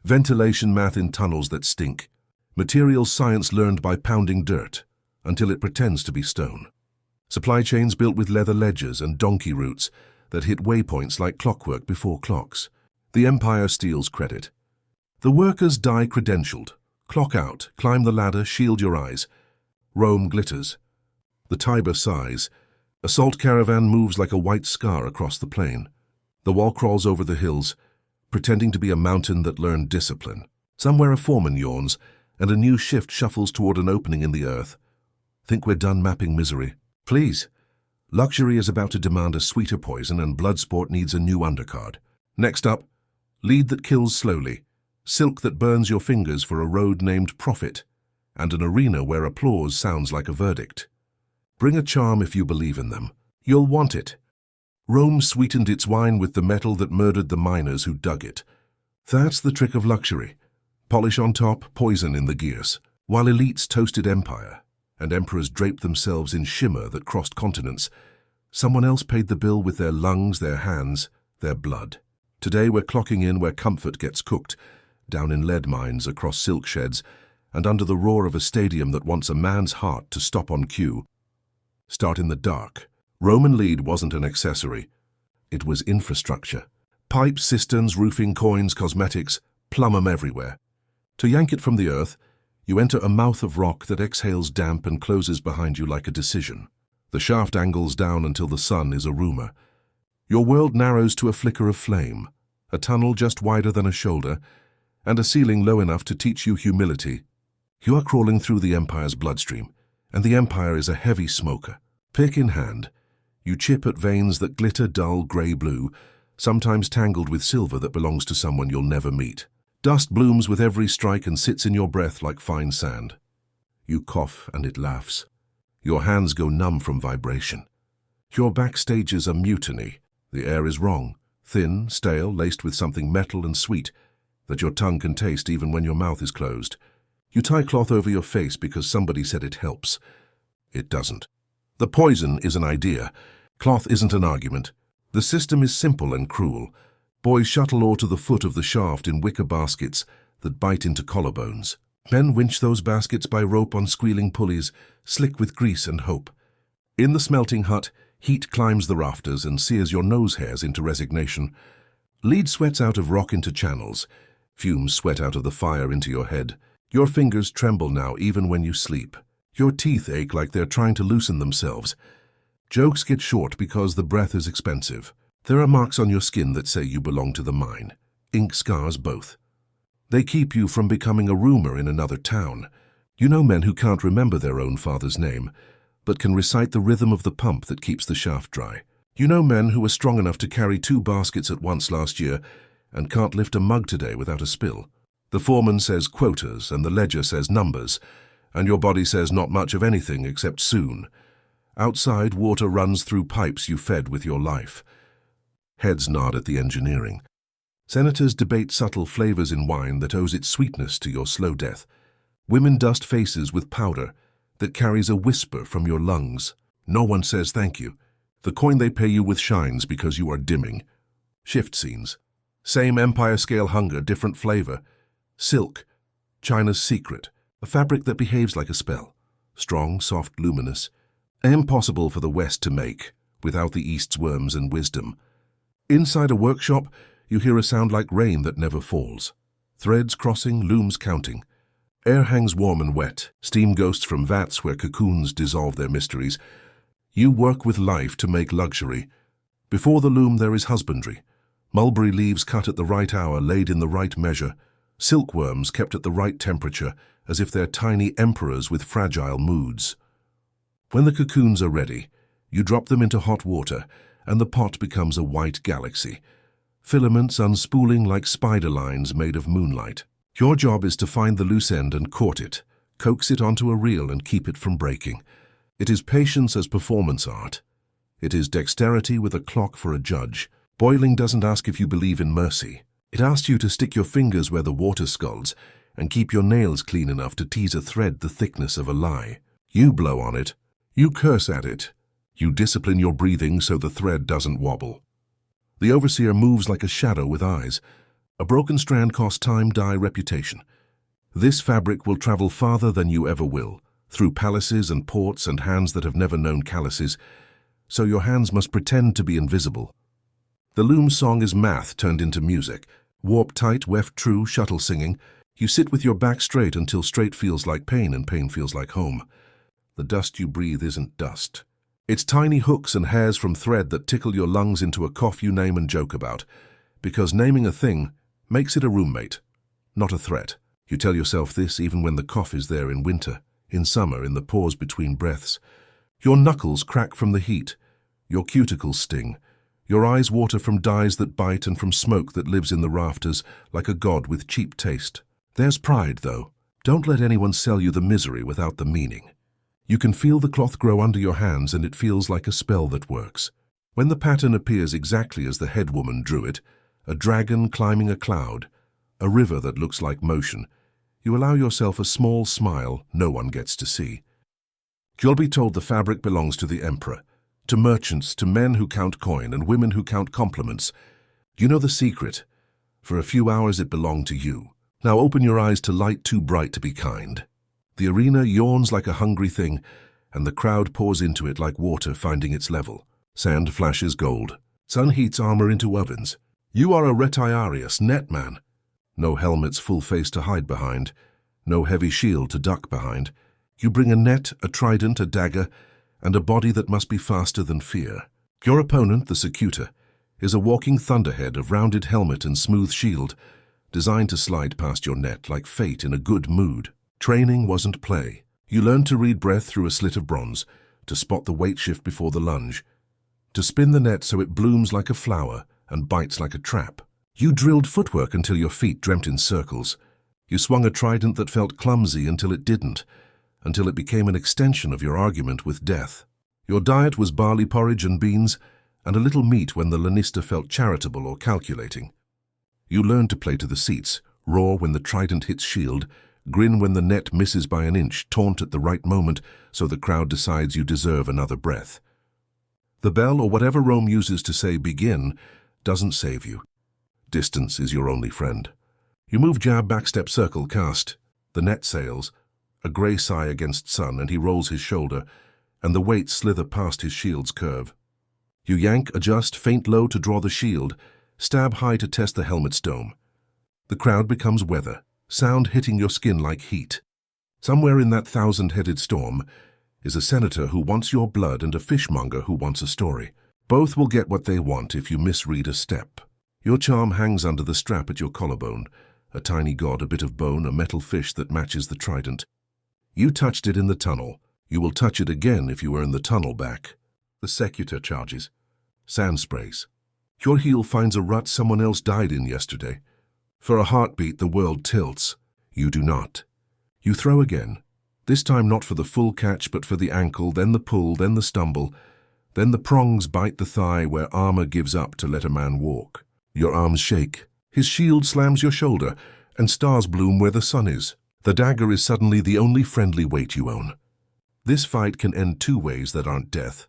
Ventilation math in tunnels that stink. Materials science learned by pounding dirt, until it pretends to be stone. Supply chains built with leather ledgers and donkey routes that hit waypoints like clockwork before clocks. The empire steals credit. The workers die credentialed. Clock out, climb the ladder, shield your eyes. Rome glitters. The Tiber sighs. A salt caravan moves like a white scar across the plain. The wall crawls over the hills, pretending to be a mountain that learned discipline. Somewhere a foreman yawns, and a new shift shuffles toward an opening in the earth. Think we're done mapping misery? Please. Luxury is about to demand a sweeter poison, and Bloodsport needs a new undercard. Next up, lead that kills slowly, silk that burns your fingers for a road named Profit, and an arena where applause sounds like a verdict. Bring a charm if you believe in them. You'll want it. Rome sweetened its wine with the metal that murdered the miners who dug it. That's the trick of luxury. Polish on top, poison in the gears. While elites toasted empire, and emperors draped themselves in shimmer that crossed continents, someone else paid the bill with their lungs, their hands, their blood. Today we're clocking in where comfort gets cooked, down in lead mines, across silk sheds, and under the roar of a stadium that wants a man's heart to stop on cue. Start in the dark. Roman lead wasn't an accessory. It was infrastructure. Pipes, cisterns, roofing, coins, cosmetics, plumb 'em everywhere. To yank it from the earth, you enter a mouth of rock that exhales damp and closes behind you like a decision. The shaft angles down until the sun is a rumor. Your world narrows to a flicker of flame, a tunnel just wider than a shoulder, and a ceiling low enough to teach you humility. You are crawling through the Empire's bloodstream, and the Empire is a heavy smoker. Pick in hand, you chip at veins that glitter dull grey-blue, sometimes tangled with silver that belongs to someone you'll never meet. Dust blooms with every strike and sits in your breath like fine sand. You cough and it laughs. Your hands go numb from vibration. Your backstage is a mutiny. The air is wrong, thin, stale, laced with something metal and sweet that your tongue can taste even when your mouth is closed. You tie cloth over your face because somebody said it helps. It doesn't. The poison is an idea. Cloth isn't an argument. The system is simple and cruel. Boys shuttle ore to the foot of the shaft in wicker baskets that bite into collarbones. Men winch those baskets by rope on squealing pulleys, slick with grease and hope. In the smelting hut, heat climbs the rafters and sears your nose hairs into resignation. Lead sweats out of rock into channels. Fumes sweat out of the fire into your head. Your fingers tremble now even when you sleep. Your teeth ache like they're trying to loosen themselves. Jokes get short because the breath is expensive. There are marks on your skin that say you belong to the mine. Ink scars both. They keep you from becoming a rumor in another town. You know men who can't remember their own father's name, but can recite the rhythm of the pump that keeps the shaft dry. You know men who were strong enough to carry 2 baskets at once last year and can't lift a mug today without a spill. The foreman says quotas and the ledger says numbers, and your body says not much of anything except soon. Outside, water runs through pipes you fed with your life. Heads nod at the engineering. Senators debate subtle flavors in wine that owes its sweetness to your slow death. Women dust faces with powder that carries a whisper from your lungs. No one says thank you. The coin they pay you with shines because you are dimming. Shift scenes. Same empire-scale hunger, different flavor. Silk, China's secret, a fabric that behaves like a spell. Strong, soft, luminous. Impossible for the West to make, without the East's worms and wisdom. Inside a workshop, you hear a sound like rain that never falls. Threads crossing, looms counting. Air hangs warm and wet, steam ghosts from vats where cocoons dissolve their mysteries. You work with life to make luxury. Before the loom there is husbandry. Mulberry leaves cut at the right hour, laid in the right measure. Silkworms kept at the right temperature, as if they're tiny emperors with fragile moods. When the cocoons are ready, you drop them into hot water, and the pot becomes a white galaxy. Filaments unspooling like spider lines made of moonlight. Your job is to find the loose end and court it, coax it onto a reel and keep it from breaking. It is patience as performance art. It is dexterity with a clock for a judge. Boiling doesn't ask if you believe in mercy. It asks you to stick your fingers where the water scalds and keep your nails clean enough to tease a thread the thickness of a lie. You blow on it. You curse at it. You discipline your breathing so the thread doesn't wobble. The overseer moves like a shadow with eyes. A broken strand costs time, dye, reputation. This fabric will travel farther than you ever will, through palaces and ports and hands that have never known calluses, so your hands must pretend to be invisible. The loom song is math turned into music. Warp tight, weft true, shuttle singing. You sit with your back straight until straight feels like pain and pain feels like home. The dust you breathe isn't dust. It's tiny hooks and hairs from thread that tickle your lungs into a cough you name and joke about. Because naming a thing makes it a roommate, not a threat. You tell yourself this even when the cough is there in winter, in summer, in the pause between breaths. Your knuckles crack from the heat. Your cuticles sting. Your eyes water from dyes that bite and from smoke that lives in the rafters like a god with cheap taste. There's pride, though. Don't let anyone sell you the misery without the meaning. You can feel the cloth grow under your hands and it feels like a spell that works. When the pattern appears exactly as the head woman drew it, a dragon climbing a cloud, a river that looks like motion, you allow yourself a small smile no one gets to see. You'll be told the fabric belongs to the emperor, to merchants, to men who count coin and women who count compliments. You know the secret. For a few hours it belonged to you. Now open your eyes to light too bright to be kind. The arena yawns like a hungry thing, and the crowd pours into it like water finding its level. Sand flashes gold. Sun heats armor into ovens. You are a retiarius netman. No helmet's full face to hide behind. No heavy shield to duck behind. You bring a net, a trident, a dagger, and a body that must be faster than fear. Your opponent, the Secutor, is a walking thunderhead of rounded helmet and smooth shield, designed to slide past your net like fate in a good mood. Training wasn't play. You learned to read breath through a slit of bronze, to spot the weight shift before the lunge, to spin the net so it blooms like a flower and bites like a trap. You drilled footwork until your feet dreamt in circles. You swung a trident that felt clumsy until it didn't, until it became an extension of your argument with death. Your diet was barley porridge and beans, and a little meat when the Lannister felt charitable or calculating. You learned to play to the seats, roar when the trident hits shield, grin when the net misses by an inch, taunt at the right moment so the crowd decides you deserve another breath. The bell, or whatever Rome uses to say begin, doesn't save you. Distance is your only friend. You move jab, backstep, circle, cast. The net sails, a grey sigh against sun, and he rolls his shoulder, and the weights slither past his shield's curve. You yank, adjust, feint low to draw the shield, stab high to test the helmet's dome. The crowd becomes weather, sound hitting your skin like heat. Somewhere in that thousand-headed storm is a senator who wants your blood and a fishmonger who wants a story. Both will get what they want if you misread a step. Your charm hangs under the strap at your collarbone, a tiny god, a bit of bone, a metal fish that matches the trident. You touched it in the tunnel. You will touch it again if you earn the tunnel back. The Secutor charges. Sand sprays. Your heel finds a rut someone else died in yesterday. For a heartbeat, the world tilts. You do not. You throw again. This time not for the full catch, but for the ankle, then the pull, then the stumble. Then the prongs bite the thigh where armor gives up to let a man walk. Your arms shake. His shield slams your shoulder, and stars bloom where the sun is. The dagger is suddenly the only friendly weight you own. This fight can end two ways that aren't death.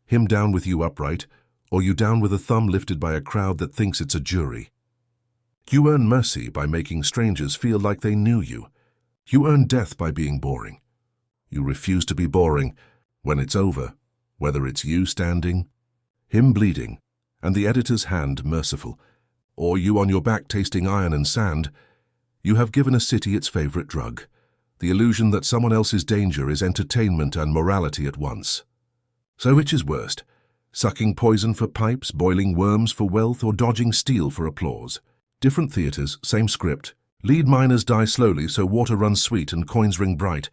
Him down with you upright, or you down with a thumb lifted by a crowd that thinks it's a jury. You earn mercy by making strangers feel like they knew you. You earn death by being boring. You refuse to be boring when it's over, whether it's you standing, him bleeding, and the editor's hand merciful, or you on your back tasting iron and sand. You have given a city its favorite drug, the illusion that someone else's danger is entertainment and morality at once. So which is worst, sucking poison for pipes, boiling worms for wealth, or dodging steel for applause? Different theaters, same script. Lead miners die slowly so water runs sweet and coins ring bright.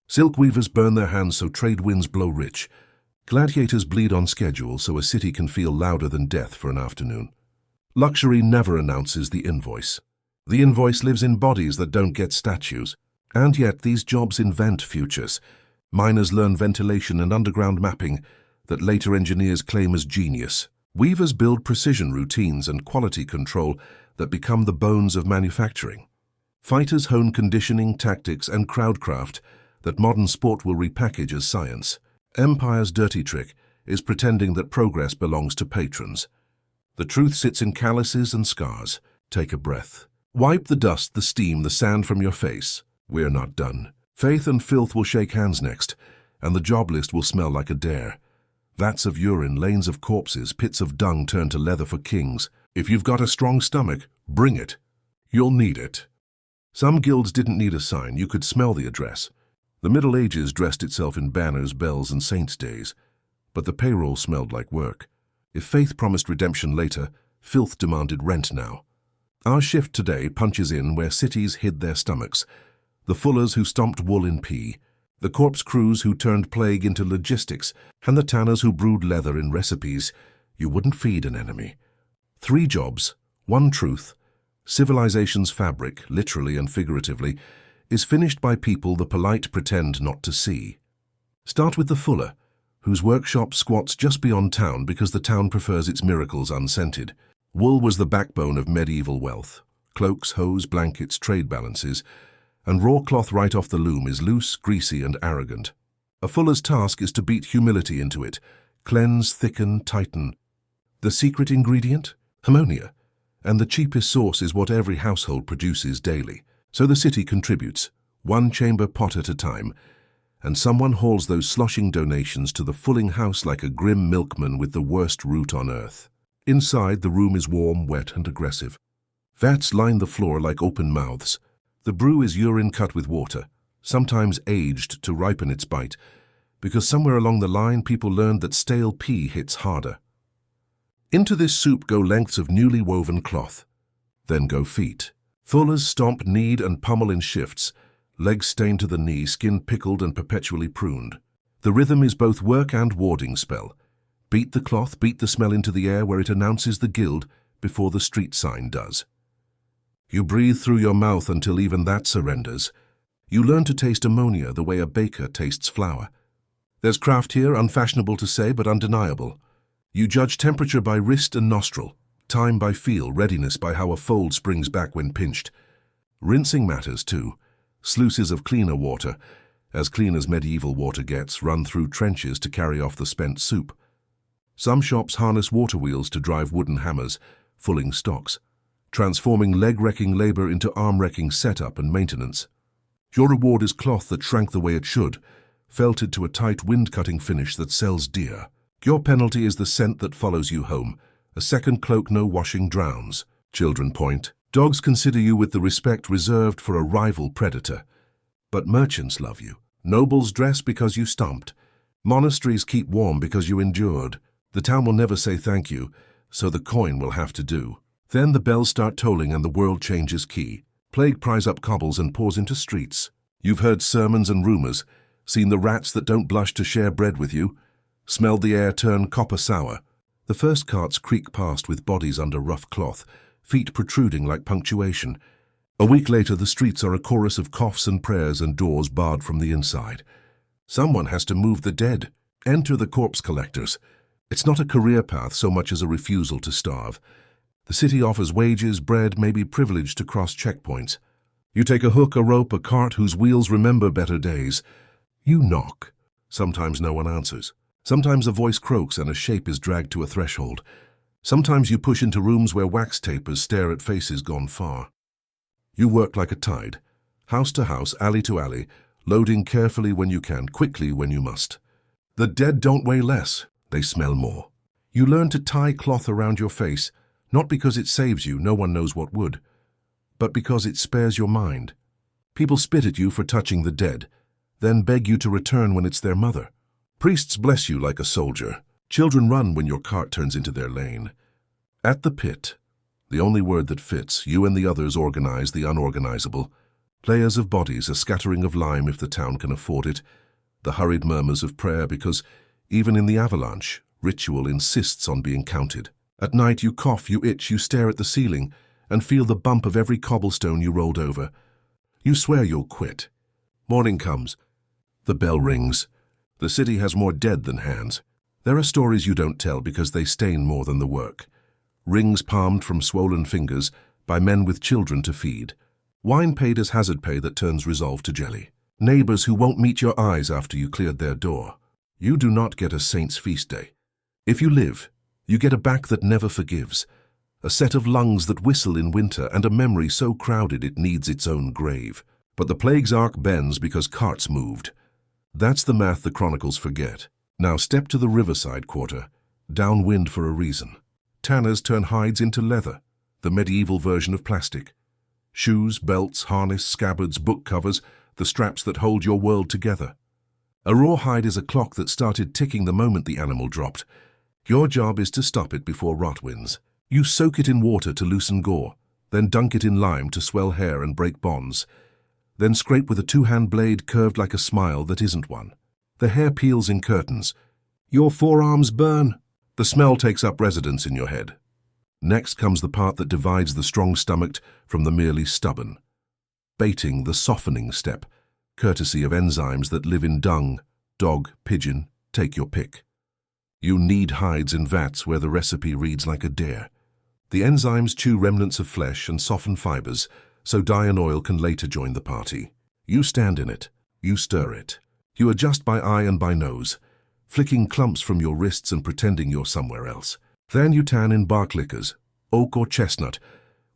Silk weavers burn their hands so trade winds blow rich. Gladiators bleed on schedule so a city can feel louder than death for an afternoon. Luxury never announces the invoice. The invoice lives in bodies that don't get statues. And yet these jobs invent futures. Miners learn ventilation and underground mapping that later engineers claim as genius. Weavers build precision routines and quality control that become the bones of manufacturing. Fighters hone conditioning, tactics, and crowdcraft that modern sport will repackage as science. Empire's dirty trick is pretending that progress belongs to patrons. The truth sits in calluses and scars. Take a breath. Wipe the dust, the steam, the sand from your face. We're not done. Faith and filth will shake hands next, and the job list will smell like a dare. Vats of urine, lanes of corpses, pits of dung turn to leather for kings. If you've got a strong stomach, bring it. You'll need it. Some guilds didn't need a sign, you could smell the address. The Middle Ages dressed itself in banners, bells, and saints' days, but the payroll smelled like work. If faith promised redemption later, filth demanded rent now. Our shift today punches in where cities hid their stomachs. The fullers who stomped wool in pea, the corpse crews who turned plague into logistics, and the tanners who brewed leather in recipes you wouldn't feed an enemy. 3 jobs, 1 truth. Civilization's fabric, literally and figuratively, is finished by people the polite pretend not to see. Start with the fuller, whose workshop squats just beyond town because the town prefers its miracles unscented. Wool was the backbone of medieval wealth. Cloaks, hose, blankets, trade balances, and raw cloth right off the loom is loose, greasy, and arrogant. A fuller's task is to beat humility into it, cleanse, thicken, tighten. The secret ingredient? Ammonia. And the cheapest source is what every household produces daily. So the city contributes, 1 chamber pot at a time, and someone hauls those sloshing donations to the fulling house like a grim milkman with the worst root on earth. Inside, the room is warm, wet, and aggressive. Vats line the floor like open mouths. The brew is urine cut with water, sometimes aged to ripen its bite, because somewhere along the line people learned that stale pea hits harder. Into this soup go lengths of newly woven cloth. Then go feet. Fullers stomp, knead, and pummel in shifts, legs stained to the knee, skin pickled and perpetually pruned. The rhythm is both work and warding spell. Beat the cloth, beat the smell into the air where it announces the guild before the street sign does. You breathe through your mouth until even that surrenders. You learn to taste ammonia the way a baker tastes flour. There's craft here, unfashionable to say, but undeniable. You judge temperature by wrist and nostril, time by feel, readiness by how a fold springs back when pinched. Rinsing matters too. Sluices of cleaner water, as clean as medieval water gets, run through trenches to carry off the spent soup. Some shops harness water wheels to drive wooden hammers, fulling stocks, transforming leg-wrecking labor into arm-wrecking setup and maintenance. Your reward is cloth that shrank the way it should, felted to a tight wind-cutting finish that sells dear. Your penalty is the scent that follows you home. A second cloak no washing drowns. Children point. Dogs consider you with the respect reserved for a rival predator. But merchants love you. Nobles dress because you stomped. Monasteries keep warm because you endured. The town will never say thank you, so the coin will have to do. Then the bells start tolling and the world changes key. Plague pries up cobbles and pours into streets. You've heard sermons and rumors, seen the rats that don't blush to share bread with you, smelled the air turn copper sour. The first carts creak past with bodies under rough cloth, feet protruding like punctuation. A week later, the streets are a chorus of coughs and prayers and doors barred from the inside. Someone has to move the dead. Enter the corpse collectors. It's not a career path so much as a refusal to starve. The city offers wages, bread, maybe privilege to cross checkpoints. You take a hook, a rope, a cart whose wheels remember better days. You knock. Sometimes no one answers. Sometimes a voice croaks and a shape is dragged to a threshold. Sometimes you push into rooms where wax tapers stare at faces gone far. You work like a tide, house to house, alley to alley, loading carefully when you can, quickly when you must. The dead don't weigh less, they smell more. You learn to tie cloth around your face, not because it saves you, no one knows what would, but because it spares your mind. People spit at you for touching the dead, then beg you to return when it's their mother. Priests bless you like a soldier. Children run when your cart turns into their lane. At the pit, the only word that fits, you and the others organize the unorganizable. Players of bodies, a scattering of lime if the town can afford it, the hurried murmurs of prayer because, even in the avalanche, ritual insists on being counted. At night you cough, you itch, you stare at the ceiling and feel the bump of every cobblestone you rolled over. You swear you'll quit. Morning comes. The bell rings. The city has more dead than hands. There are stories you don't tell because they stain more than the work. Rings palmed from swollen fingers by men with children to feed. Wine paid as hazard pay that turns resolve to jelly. Neighbors who won't meet your eyes after you cleared their door. You do not get a saint's feast day. If you live, you get a back that never forgives, a set of lungs that whistle in winter, and a memory so crowded it needs its own grave. But the plague's arc bends because carts moved. That's the math the chronicles forget. Now step to the riverside quarter, downwind for a reason. Tanners turn hides into leather, the medieval version of plastic. Shoes, belts, harness, scabbards, book covers, the straps that hold your world together. A rawhide is a clock that started ticking the moment the animal dropped. Your job is to stop it before rot wins. You soak it in water to loosen gore, then dunk it in lime to swell hair and break bonds, then scrape with a two-hand blade curved like a smile that isn't one. The hair peels in curtains. Your forearms burn. The smell takes up residence in your head. Next comes the part that divides the strong-stomached from the merely stubborn. Baiting, the softening step, courtesy of enzymes that live in dung, dog, pigeon, take your pick. You knead hides in vats where the recipe reads like a dare. The enzymes chew remnants of flesh and soften fibers, so dye and oil can later join the party. You stand in it. You stir it. You adjust by eye and by nose, flicking clumps from your wrists and pretending you're somewhere else. Then you tan in bark liquors, oak or chestnut,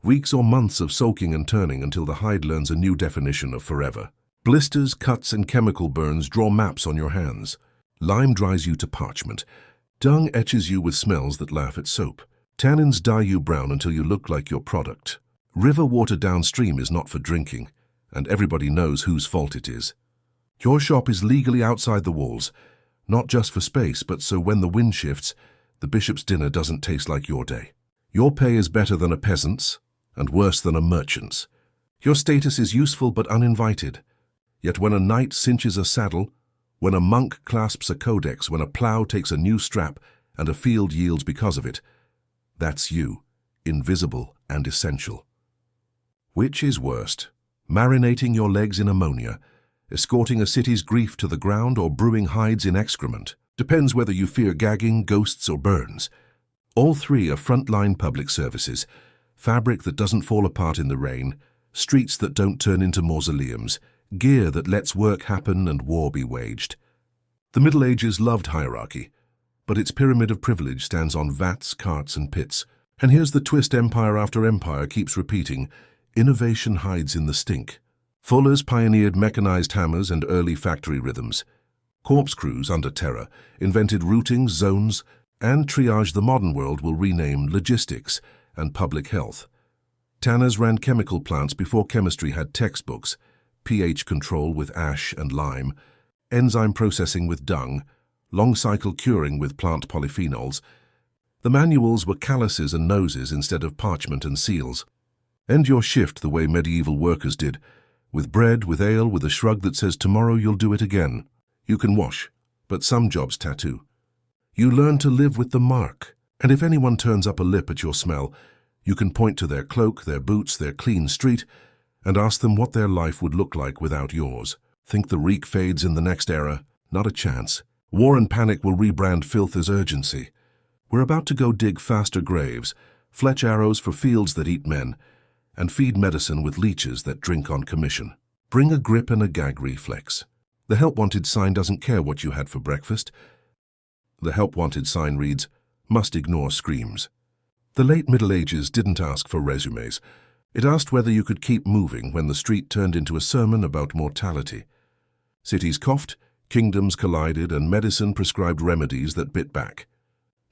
weeks or months of soaking and turning until the hide learns a new definition of forever. Blisters, cuts, and chemical burns draw maps on your hands. Lime dries you to parchment. Dung etches you with smells that laugh at soap. Tannins dye you brown until you look like your product. River water downstream is not for drinking, and everybody knows whose fault it is. Your shop is legally outside the walls, not just for space, but so when the wind shifts, the bishop's dinner doesn't taste like your day. Your pay is better than a peasant's, and worse than a merchant's. Your status is useful but uninvited. Yet when a knight cinches a saddle, when a monk clasps a codex, when a plough takes a new strap, and a field yields because of it, that's you, invisible and essential. Which is worst, marinating your legs in ammonia, escorting a city's grief to the ground, or brewing hides in excrement? Depends whether you fear gagging, ghosts, or burns. All three are frontline public services, fabric that doesn't fall apart in the rain, streets that don't turn into mausoleums, gear that lets work happen and war be waged. The Middle Ages loved hierarchy, but its pyramid of privilege stands on vats, carts, and pits. And here's the twist empire after empire keeps repeating: innovation hides in the stink. Fullers pioneered mechanized hammers and early factory rhythms. Corpse crews, under terror, invented routings, zones, and triage the modern world will rename logistics and public health. Tanners ran chemical plants before chemistry had textbooks, pH control with ash and lime, enzyme processing with dung, long-cycle curing with plant polyphenols. The manuals were calluses and noses instead of parchment and seals. End your shift the way medieval workers did, with bread, with ale, with a shrug that says tomorrow you'll do it again. You can wash, but some jobs tattoo. You learn to live with the mark, and if anyone turns up a lip at your smell, you can point to their cloak, their boots, their clean street, and ask them what their life would look like without yours. Think the reek fades in the next era? Not a chance. War and panic will rebrand filth as urgency. We're about to go dig faster graves, fletch arrows for fields that eat men, and feed medicine with leeches that drink on commission. Bring a grip and a gag reflex. The help wanted sign doesn't care what you had for breakfast. The help wanted sign reads, must ignore screams. The late Middle Ages didn't ask for resumes. It asked whether you could keep moving when the street turned into a sermon about mortality. Cities coughed, kingdoms collided, and medicine prescribed remedies that bit back.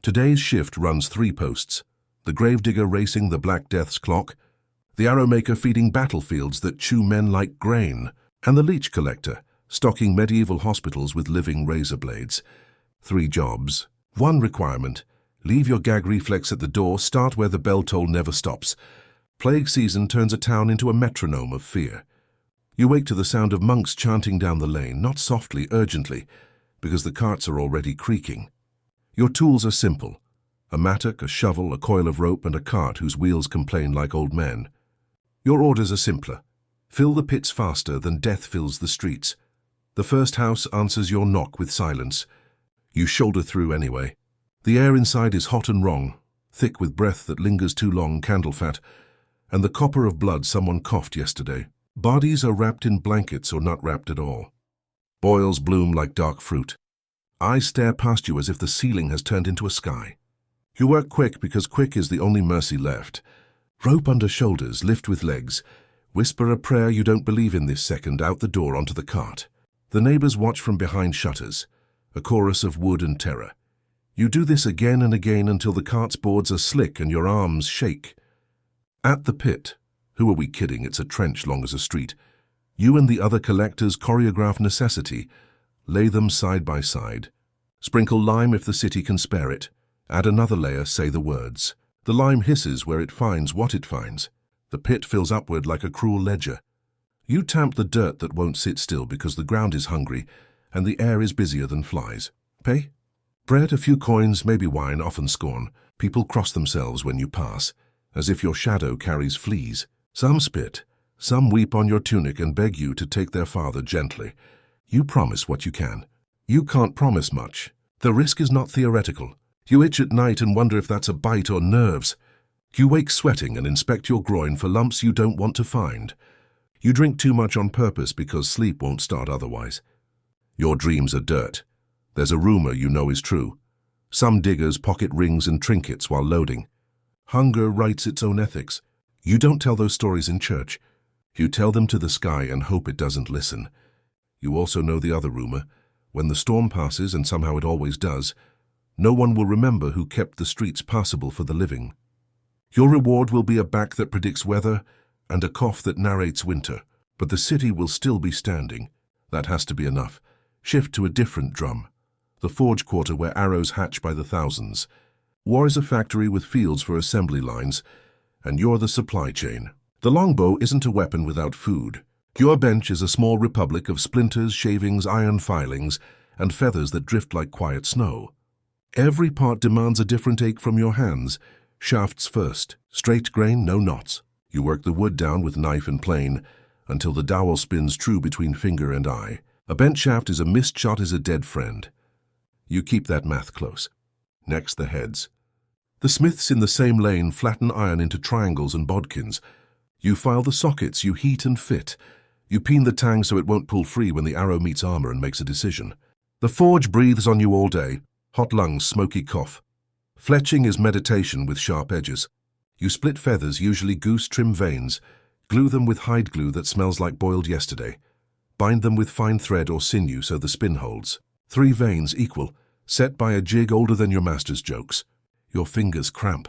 Today's shift runs 3 posts: the gravedigger racing the Black Death's clock, the arrowmaker feeding battlefields that chew men like grain, and the leech collector stocking medieval hospitals with living razor blades. 3 jobs, 1 requirement: leave your gag reflex at the door, start where the bell toll never stops. Plague season turns a town into a metronome of fear. You wake to the sound of monks chanting down the lane, not softly, urgently, because the carts are already creaking. Your tools are simple: a mattock, a shovel, a coil of rope, and a cart whose wheels complain like old men. Your orders are simpler: Fill the pits faster than death fills the streets. The first house answers your knock with silence. You shoulder through anyway. The air inside is hot and wrong, thick with breath that lingers too long, candle fat, and the copper of blood someone coughed yesterday. Bodies are wrapped in blankets or not wrapped at all. Boils bloom like dark fruit. Eyes stare past you as if the ceiling has turned into a sky. You work quick because quick is the only mercy left. Rope under shoulders, lift with legs. Whisper a prayer you don't believe in this second out the door onto the cart. The neighbors watch from behind shutters, a chorus of wood and terror. You do this again and again until the cart's boards are slick and your arms shake. At the pit, who are we kidding, it's a trench long as a street, you and the other collectors choreograph necessity, lay them side by side. Sprinkle lime if the city can spare it. Add another layer, say the words. The lime hisses where it finds what it finds. The pit fills upward like a cruel ledger. You tamp the dirt that won't sit still because the ground is hungry and the air is busier than flies. Pay? Bread, a few coins, maybe wine, often scorn. People cross themselves when you pass, as if your shadow carries fleas. Some spit, some weep on your tunic and beg you to take their father gently. You promise what you can. You can't promise much. The risk is not theoretical. You itch at night and wonder if that's a bite or nerves. You wake sweating and inspect your groin for lumps you don't want to find. You drink too much on purpose because sleep won't start otherwise. Your dreams are dirt. There's a rumor you know is true. Some diggers pocket rings and trinkets while loading. Hunger writes its own ethics. You don't tell those stories in church. You tell them to the sky and hope it doesn't listen. You also know the other rumor. When the storm passes, and somehow it always does, no one will remember who kept the streets passable for the living. Your reward will be a back that predicts weather and a cough that narrates winter. But the city will still be standing. That has to be enough. Shift to a different drum. The forge quarter where arrows hatch by the thousands. War is a factory with fields for assembly lines, and you're the supply chain. The longbow isn't a weapon without food. Your bench is a small republic of splinters, shavings, iron filings, and feathers that drift like quiet snow. Every part demands a different ache from your hands. Shafts first, straight grain, no knots. You work the wood down with knife and plane until the dowel spins true between finger and eye. A bent shaft is a missed shot is a dead friend. You keep that math close. Next, the heads. The smiths in the same lane flatten iron into triangles and bodkins. You file the sockets, you heat and fit. You peen the tang so it won't pull free when the arrow meets armor and makes a decision. The forge breathes on you all day. Hot lungs, smoky cough. Fletching is meditation with sharp edges. You split feathers, usually goose trim veins, glue them with hide glue that smells like boiled yesterday. Bind them with fine thread or sinew so the spin holds. 3 veins equal, set by a jig older than your master's jokes. Your fingers cramp.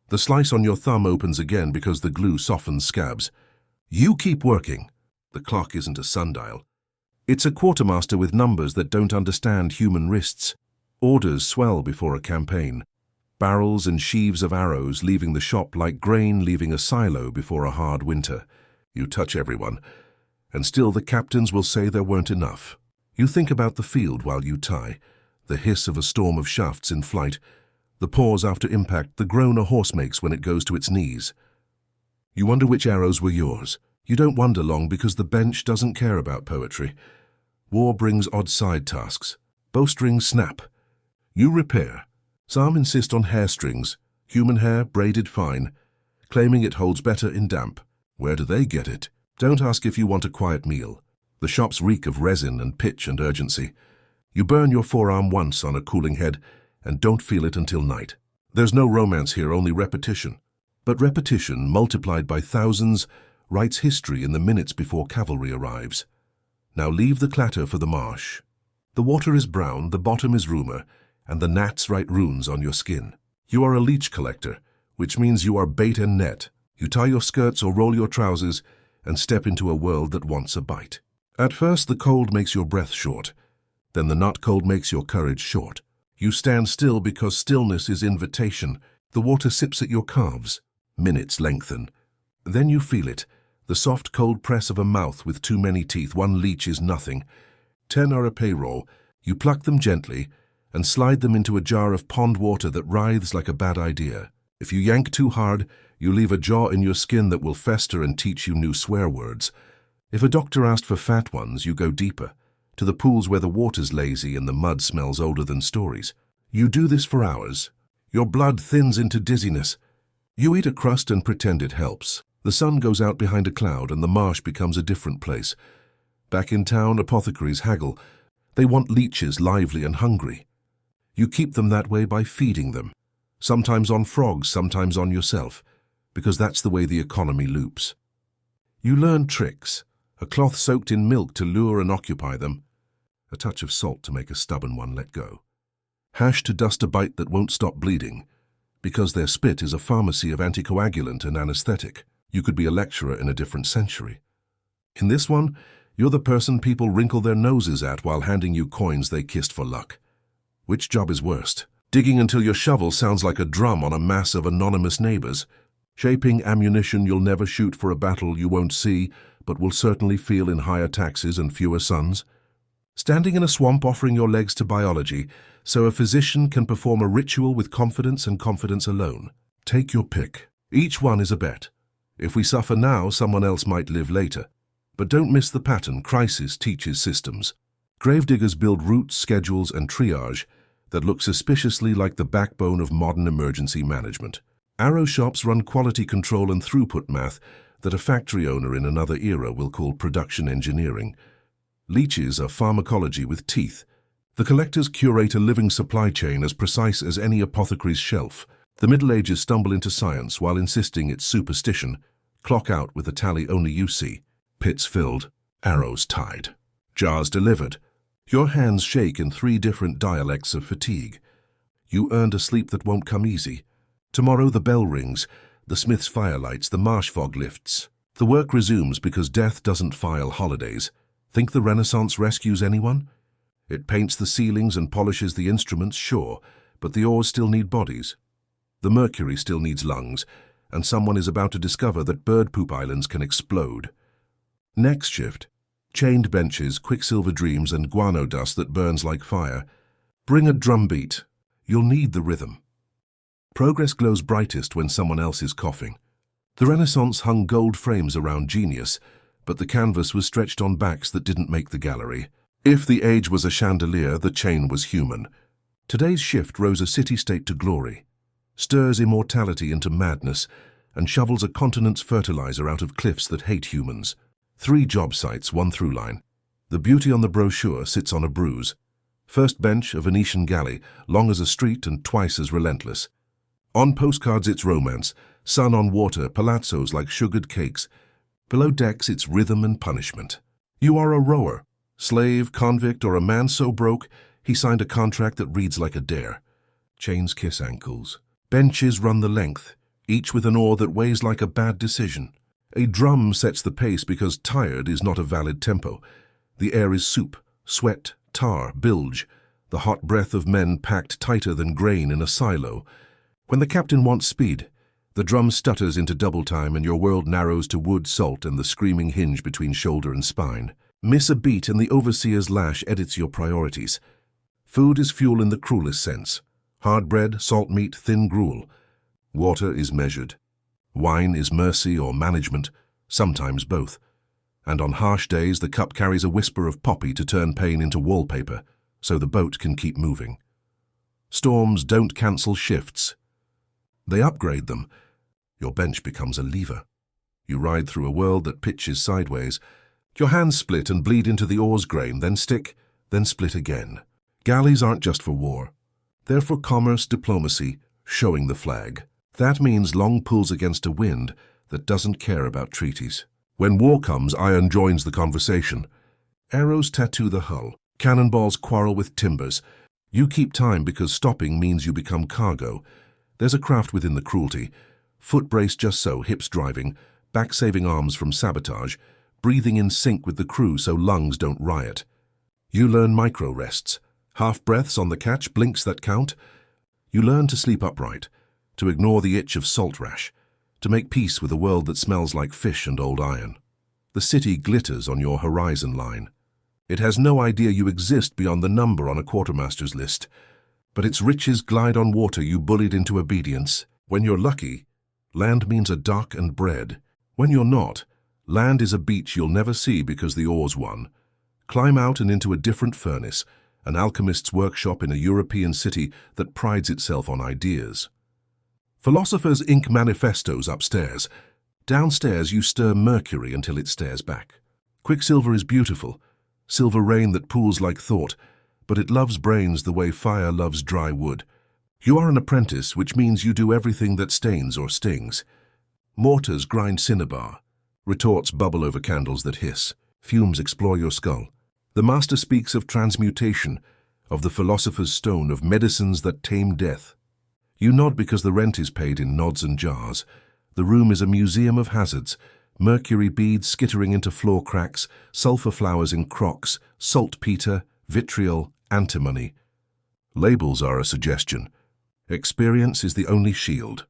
The slice on your thumb opens again because the glue softens scabs. You keep working. The clock isn't a sundial. It's a quartermaster with numbers that don't understand human wrists. Orders swell before a campaign. Barrels and sheaves of arrows leaving the shop like grain leaving a silo before a hard winter. You touch everyone, and still the captains will say there weren't enough. You think about the field while you tie, the hiss of a storm of shafts in flight, the pause after impact, the groan a horse makes when it goes to its knees. You wonder which arrows were yours. You don't wonder long because the bench doesn't care about poetry. War brings odd side tasks. Bowstrings snap. You repair. Some insist on hair strings, human hair braided fine, claiming it holds better in damp. Where do they get it? Don't ask if you want a quiet meal. The shops reek of resin and pitch and urgency. You burn your forearm once on a cooling head and don't feel it until night. There's no romance here, only repetition. But repetition, multiplied by thousands, writes history in the minutes before cavalry arrives. Now leave the clatter for the marsh. The water is brown, the bottom is rumor, and the gnats write runes on your skin. You are a leech collector, which means you are bait and net. You tie your skirts or roll your trousers and step into a world that wants a bite. At first the cold makes your breath short, then the not cold makes your courage short. You stand still because stillness is invitation. The water sips at your calves. Minutes lengthen. Then you feel it, the soft cold press of a mouth with too many teeth. 1 leech is nothing. 10 are a payroll. You pluck them gently and slide them into a jar of pond water that writhes like a bad idea. If you yank too hard, you leave a jaw in your skin that will fester and teach you new swear words. If a doctor asked for fat ones, you go deeper, to the pools where the water's lazy and the mud smells older than stories. You do this for hours. Your blood thins into dizziness. You eat a crust and pretend it helps. The sun goes out behind a cloud and the marsh becomes a different place. Back in town, apothecaries haggle. They want leeches lively and hungry. You keep them that way by feeding them. Sometimes on frogs, sometimes on yourself, because that's the way the economy loops. You learn tricks. A cloth soaked in milk to lure and occupy them. A touch of salt to make a stubborn one let go. Hash to dust a bite that won't stop bleeding, because their spit is a pharmacy of anticoagulant and anesthetic. You could be a lecturer in a different century. In this one, you're the person people wrinkle their noses at while handing you coins they kissed for luck. Which job is worst? Digging until your shovel sounds like a drum on a mass of anonymous neighbors. Shaping ammunition you'll never shoot for a battle you won't see, but will certainly feel in higher taxes and fewer suns. Standing in a swamp offering your legs to biology, so a physician can perform a ritual with confidence and confidence alone. Take your pick. Each one is a bet. If we suffer now, someone else might live later. But don't miss the pattern. Crisis teaches systems. Gravediggers build routes, schedules, and triage that look suspiciously like the backbone of modern emergency management. Arrow shops run quality control and throughput math that a factory owner in another era will call production engineering. Leeches are pharmacology with teeth. The collectors curate a living supply chain as precise as any apothecary's shelf. The Middle Ages stumble into science while insisting it's superstition. Clock out with a tally only you see. Pits filled, arrows tied, jars delivered. Your hands shake in 3 different dialects of fatigue. You earned a sleep that won't come easy. Tomorrow the bell rings, the smith's fire lights, the marsh fog lifts. The work resumes because death doesn't file holidays. Think the Renaissance rescues anyone? It paints the ceilings and polishes the instruments, sure, but the ores still need bodies. The mercury still needs lungs, and someone is about to discover that bird poop islands can explode. Next shift, chained benches, quicksilver dreams, and guano dust that burns like fire. Bring a drum beat. You'll need the rhythm. Progress glows brightest when someone else is coughing. The Renaissance hung gold frames around genius, but the canvas was stretched on backs that didn't make the gallery. If the age was a chandelier, the chain was human. Today's shift rose a city-state to glory, stirs immortality into madness, and shovels a continent's fertilizer out of cliffs that hate humans. 3 job sites, 1 through line. The beauty on the brochure sits on a bruise. First bench, a Venetian galley, long as a street and twice as relentless. On postcards it's romance, sun on water, palazzos like sugared cakes. Below decks it's rhythm and punishment. You are a rower, slave, convict, or a man so broke he signed a contract that reads like a dare. Chains kiss ankles. Benches run the length, each with an oar that weighs like a bad decision. A drum sets the pace because tired is not a valid tempo. The air is soup, sweat, tar, bilge, the hot breath of men packed tighter than grain in a silo. When the captain wants speed, the drum stutters into double time and your world narrows to wood, salt, and the screaming hinge between shoulder and spine. Miss a beat and the overseer's lash edits your priorities. Food is fuel in the cruelest sense. Hard bread, salt meat, thin gruel. Water is measured. Wine is mercy or management, sometimes both. And on harsh days, the cup carries a whisper of poppy to turn pain into wallpaper, so the boat can keep moving. Storms don't cancel shifts. They upgrade them. Your bench becomes a lever. You ride through a world that pitches sideways. Your hands split and bleed into the oar's grain, then stick, then split again. Galleys aren't just for war. They're for commerce, diplomacy, showing the flag. That means long pulls against a wind that doesn't care about treaties. When war comes, iron joins the conversation. Arrows tattoo the hull. Cannonballs quarrel with timbers. You keep time because stopping means you become cargo. There's a craft within the cruelty. Foot brace just so, hips driving, back saving arms from sabotage, breathing in sync with the crew so lungs don't riot. You learn micro rests. Half breaths on the catch, blinks that count. You learn to sleep upright, to ignore the itch of salt rash, to make peace with a world that smells like fish and old iron. The city glitters on your horizon line. It has no idea you exist beyond the number on a quartermaster's list, but its riches glide on water you bullied into obedience. When you're lucky, land means a dock and bread. When you're not, land is a beach you'll never see because the oars won. Climb out and into a different furnace, an alchemist's workshop in a European city that prides itself on ideas. Philosophers ink manifestos upstairs. Downstairs you stir mercury until it stares back. Quicksilver is beautiful, silver rain that pools like thought, but it loves brains the way fire loves dry wood. You are an apprentice, which means you do everything that stains or stings. Mortars grind cinnabar. Retorts bubble over candles that hiss. Fumes explore your skull. The master speaks of transmutation, of the philosopher's stone, of medicines that tame death. You nod because the rent is paid in nods and jars. The room is a museum of hazards. Mercury beads skittering into floor cracks, sulfur flowers in crocks, saltpeter, vitriol, antimony. Labels are a suggestion. Experience is the only shield.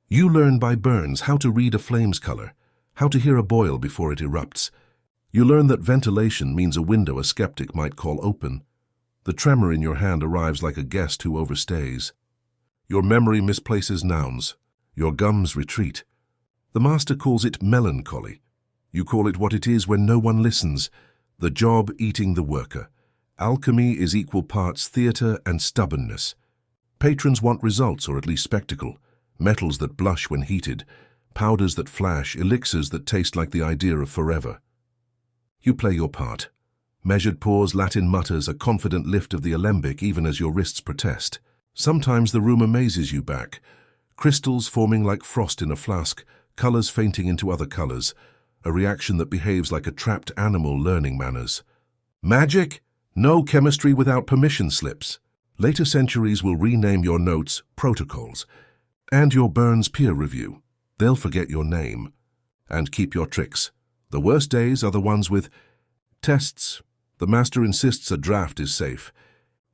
You learn by burns how to read a flame's color, how to hear a boil before it erupts. You learn that ventilation means a window a skeptic might call open. The tremor in your hand arrives like a guest who overstays. Your memory misplaces nouns. Your gums retreat. The master calls it melancholy. You call it what it is when no one listens, the job eating the worker. Alchemy is equal parts theater and stubbornness. Patrons want results, or at least spectacle. Metals that blush when heated, powders that flash, elixirs that taste like the idea of forever. You play your part. Measured pause, Latin mutters, a confident lift of the alembic even as your wrists protest. Sometimes the room amazes you back. Crystals forming like frost in a flask, colors fainting into other colors, a reaction that behaves like a trapped animal learning manners. Magic? No chemistry without permission slips. Later centuries will rename your notes protocols, and your burns peer review. They'll forget your name and keep your tricks. The worst days are the ones with tests. The master insists a draft is safe.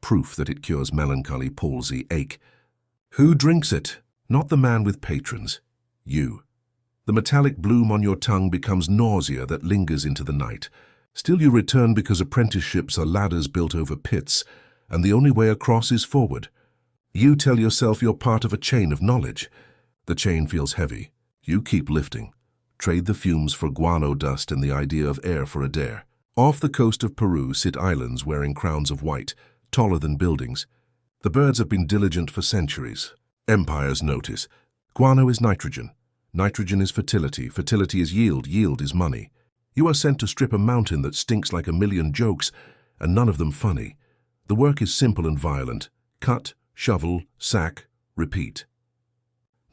Proof that it cures melancholy, palsy, ache. Who drinks it? Not the man with patrons. You. The metallic bloom on your tongue becomes nausea that lingers into the night. Still you return because apprenticeships are ladders built over pits, and the only way across is forward. You tell yourself you're part of a chain of knowledge. The chain feels heavy. You keep lifting. Trade the fumes for guano dust and the idea of air for a dare. Off the coast of Peru sit islands wearing crowns of white, taller than buildings. The birds have been diligent for centuries. Empires notice. Guano is nitrogen. Nitrogen is fertility. Fertility is yield. Yield is money. You are sent to strip a mountain that stinks like a million jokes, and none of them funny. The work is simple and violent. Cut, shovel, sack, repeat.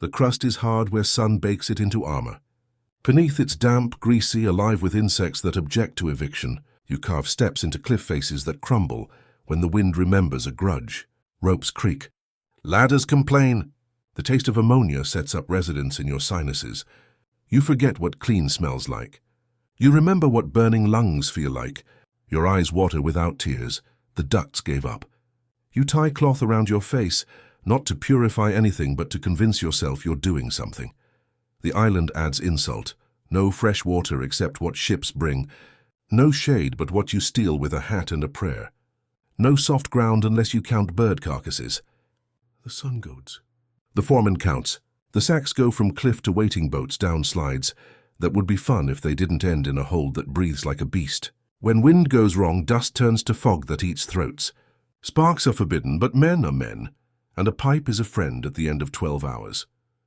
The crust is hard where sun bakes it into armor. Beneath it's damp, greasy, alive with insects that object to eviction. You carve steps into cliff faces that crumble when the wind remembers a grudge. Ropes creak. Ladders complain. The taste of ammonia sets up residence in your sinuses. You forget what clean smells like. You remember what burning lungs feel like. Your eyes water without tears. The ducts gave up. You tie cloth around your face, not to purify anything but to convince yourself you're doing something. The island adds insult. No fresh water except what ships bring. No shade but what you steal with a hat and a prayer. No soft ground unless you count bird carcasses. The sun goes. The foreman counts. The sacks go from cliff to waiting boats down slides that would be fun if they didn't end in a hold that breathes like a beast. When wind goes wrong, dust turns to fog that eats throats. Sparks are forbidden, but men are men, and a pipe is a friend at the end of 12 hours.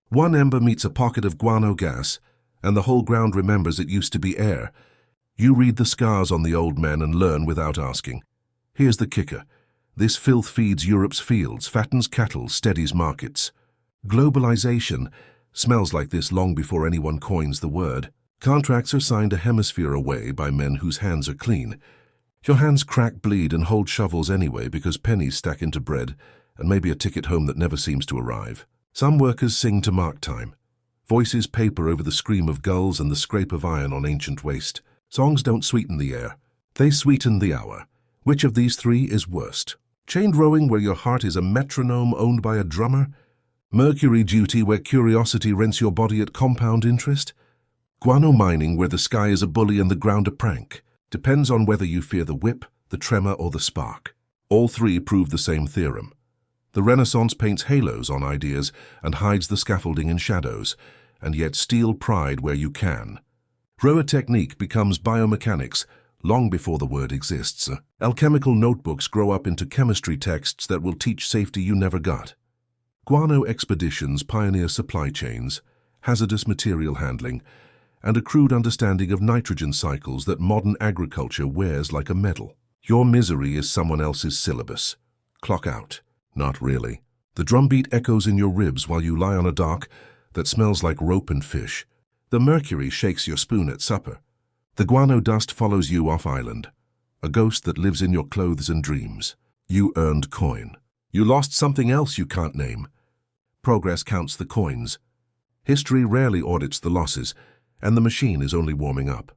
One ember meets a pocket of guano gas, and the whole ground remembers it used to be air. You read the scars on the old men and learn without asking. Here's the kicker. This filth feeds Europe's fields, fattens cattle, steadies markets. Globalization smells like this long before anyone coins the word. Contracts are signed a hemisphere away by men whose hands are clean. Your hands crack, bleed, and hold shovels anyway because pennies stack into bread and maybe a ticket home that never seems to arrive. Some workers sing to mark time. Voices paper over the scream of gulls and the scrape of iron on ancient waste. Songs don't sweeten the air. They sweeten the hour. Which of these three is worst? Chained rowing where your heart is a metronome owned by a drummer? Mercury duty where curiosity rents your body at compound interest? Guano mining where the sky is a bully and the ground a prank? Depends on whether you fear the whip, the tremor, or the spark. All three prove the same theorem. The Renaissance paints halos on ideas and hides the scaffolding in shadows, and yet steal pride where you can. Rower technique becomes biomechanics long before the word exists. Alchemical notebooks grow up into chemistry texts that will teach safety you never got. Guano expeditions pioneer supply chains, hazardous material handling, and a crude understanding of nitrogen cycles that modern agriculture wears like a medal. Your misery is someone else's syllabus. Clock out. Not really. The drumbeat echoes in your ribs while you lie on a dock that smells like rope and fish. The mercury shakes your spoon at supper. The guano dust follows you off island, a ghost that lives in your clothes and dreams. You earned coin. You lost something else you can't name. Progress counts the coins. History rarely audits the losses, and the machine is only warming up.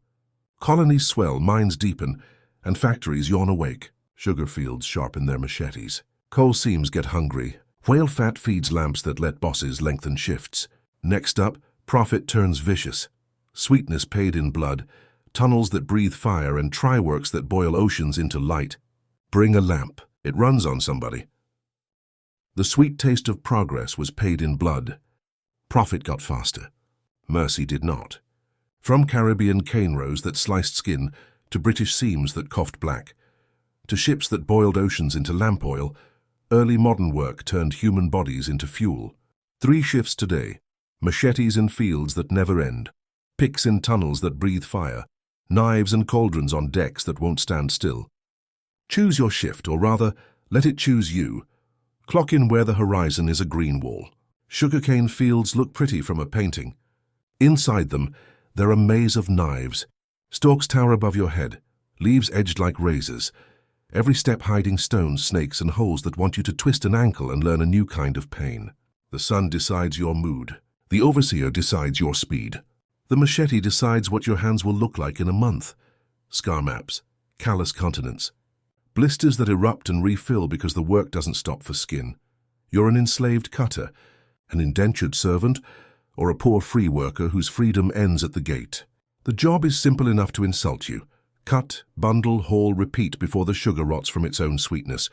Colonies swell, mines deepen, and factories yawn awake. Sugar fields sharpen their machetes. Coal seams get hungry. Whale fat feeds lamps that let bosses lengthen shifts. Next up, profit turns vicious. Sweetness paid in blood, tunnels that breathe fire, and try-works that boil oceans into light. Bring a lamp. It runs on somebody. The sweet taste of progress was paid in blood. Profit got faster. Mercy did not. From Caribbean cane rows that sliced skin, to British seams that coughed black, to ships that boiled oceans into lamp oil, early modern work turned human bodies into fuel. 3 shifts today, machetes in fields that never end, picks in tunnels that breathe fire, knives and cauldrons on decks that won't stand still. Choose your shift, or rather, let it choose you. Clock in where the horizon is a green wall. Sugarcane fields look pretty from a painting. Inside them, they're a maze of knives. Stalks tower above your head, leaves edged like razors, every step hiding stones, snakes, and holes that want you to twist an ankle and learn a new kind of pain. The sun decides your mood. The overseer decides your speed. The machete decides what your hands will look like in a month. Scar maps, callous continents, blisters that erupt and refill because the work doesn't stop for skin. You're an enslaved cutter, an indentured servant, or a poor free worker whose freedom ends at the gate. The job is simple enough to insult you. Cut, bundle, haul, repeat before the sugar rots from its own sweetness.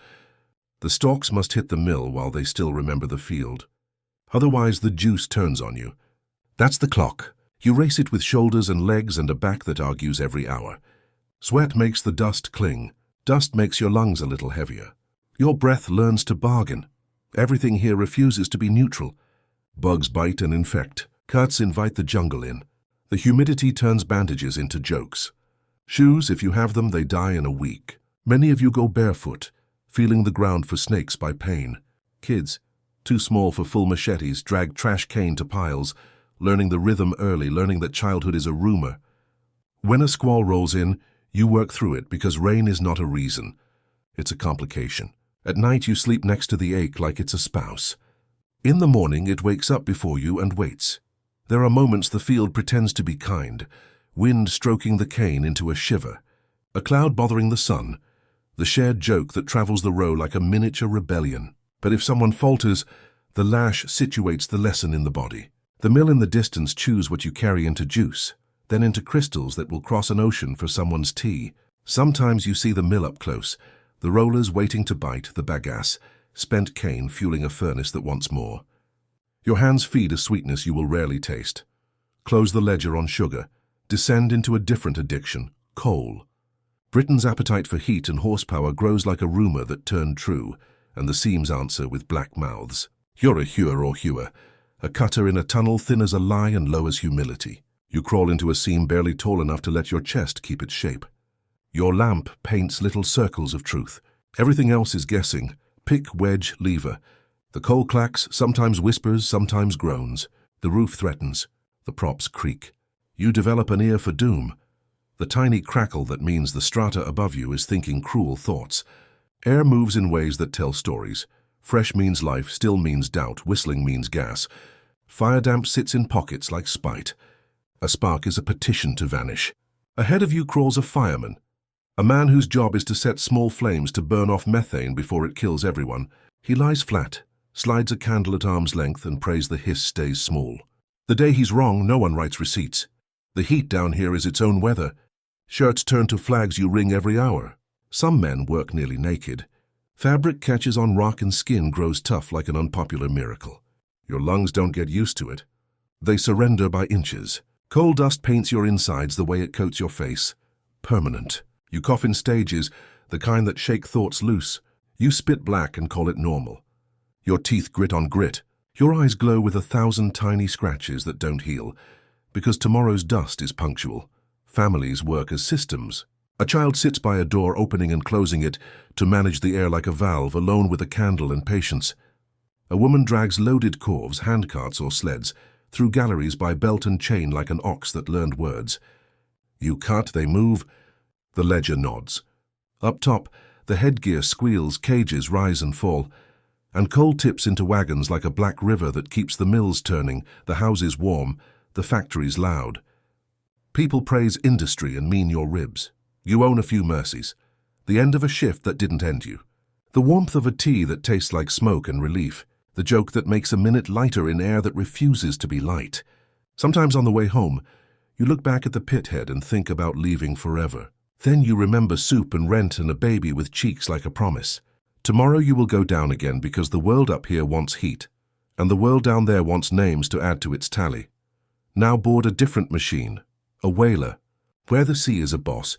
The stalks must hit the mill while they still remember the field. Otherwise, the juice turns on you. That's the clock. You race it with shoulders and legs and a back that argues every hour. Sweat makes the dust cling. Dust makes your lungs a little heavier. Your breath learns to bargain. Everything here refuses to be neutral. Bugs bite and infect. Cuts invite the jungle in. The humidity turns bandages into jokes. Shoes, if you have them, they die in a week. Many of you go barefoot, feeling the ground for snakes by pain. Kids, too small for full machetes, drag trash cane to piles, learning the rhythm early, learning that childhood is a rumor. When a squall rolls in, you work through it because rain is not a reason. It's a complication. At night you sleep next to the ache like it's a spouse. In the morning it wakes up before you and waits. There are moments the field pretends to be kind, wind stroking the cane into a shiver, a cloud bothering the sun, the shared joke that travels the row like a miniature rebellion. But if someone falters, the lash situates the lesson in the body. The mill in the distance chews what you carry into juice, then into crystals that will cross an ocean for someone's tea. Sometimes you see the mill up close, the rollers waiting to bite, the bagasse, spent cane fueling a furnace that wants more. Your hands feed a sweetness you will rarely taste. Close the ledger on sugar. Descend into a different addiction, coal. Britain's appetite for heat and horsepower grows like a rumor that turned true, and the seams answer with black mouths. You're a hewer or hewer, a cutter in a tunnel thin as a lie and low as humility. You crawl into a seam barely tall enough to let your chest keep its shape. Your lamp paints little circles of truth. Everything else is guessing. Pick, wedge, lever. The coal clacks, sometimes whispers, sometimes groans. The roof threatens. The props creak. You develop an ear for doom. The tiny crackle that means the strata above you is thinking cruel thoughts. Air moves in ways that tell stories. Fresh means life, still means doubt, whistling means gas. Fire damp sits in pockets like spite. A spark is a petition to vanish. Ahead of you crawls a fireman, a man whose job is to set small flames to burn off methane before it kills everyone. He lies flat, slides a candle at arm's length and prays the hiss stays small. The day he's wrong, no one writes receipts. The heat down here is its own weather. Shirts turn to flags you wring every hour. Some men work nearly naked. Fabric catches on rock and skin grows tough like an unpopular miracle. Your lungs don't get used to it. They surrender by inches. Coal dust paints your insides the way it coats your face. Permanent. You cough in stages, the kind that shake thoughts loose. You spit black and call it normal. Your teeth grit on grit. Your eyes glow with 1,000 tiny scratches that don't heal, because tomorrow's dust is punctual. Families work as systems. A child sits by a door opening and closing it to manage the air like a valve, alone with a candle and patience. A woman drags loaded corves, handcarts or sleds, through galleries by belt and chain like an ox that learned words. You cut, they move, the ledger nods. Up top, the headgear squeals, cages rise and fall, and coal tips into wagons like a black river that keeps the mills turning, the houses warm, the factories loud. People praise industry and mean your ribs. You own a few mercies. The end of a shift that didn't end you. The warmth of a tea that tastes like smoke and relief. The joke that makes a minute lighter in air that refuses to be light. Sometimes on the way home, you look back at the pit head and think about leaving forever. Then you remember soup and rent and a baby with cheeks like a promise. Tomorrow you will go down again because the world up here wants heat, and the world down there wants names to add to its tally. Now board a different machine, a whaler, where the sea is a boss,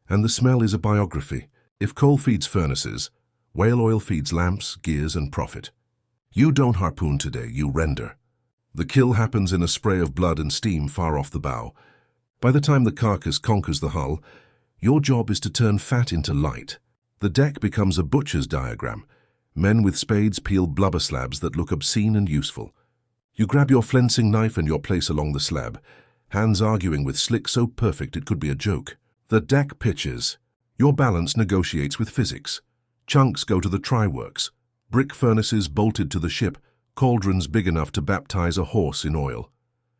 and the smell is a biography. If coal feeds furnaces, whale oil feeds lamps, gears, and profit. You don't harpoon today, you render. The kill happens in a spray of blood and steam far off the bow. By the time the carcass conquers the hull, your job is to turn fat into light. The deck becomes a butcher's diagram. Men with spades peel blubber slabs that look obscene and useful. You grab your flensing knife and your place along the slab, hands arguing with slick so perfect it could be a joke. The deck pitches. Your balance negotiates with physics. Chunks go to the try-works. Brick furnaces bolted to the ship, cauldrons big enough to baptize a horse in oil.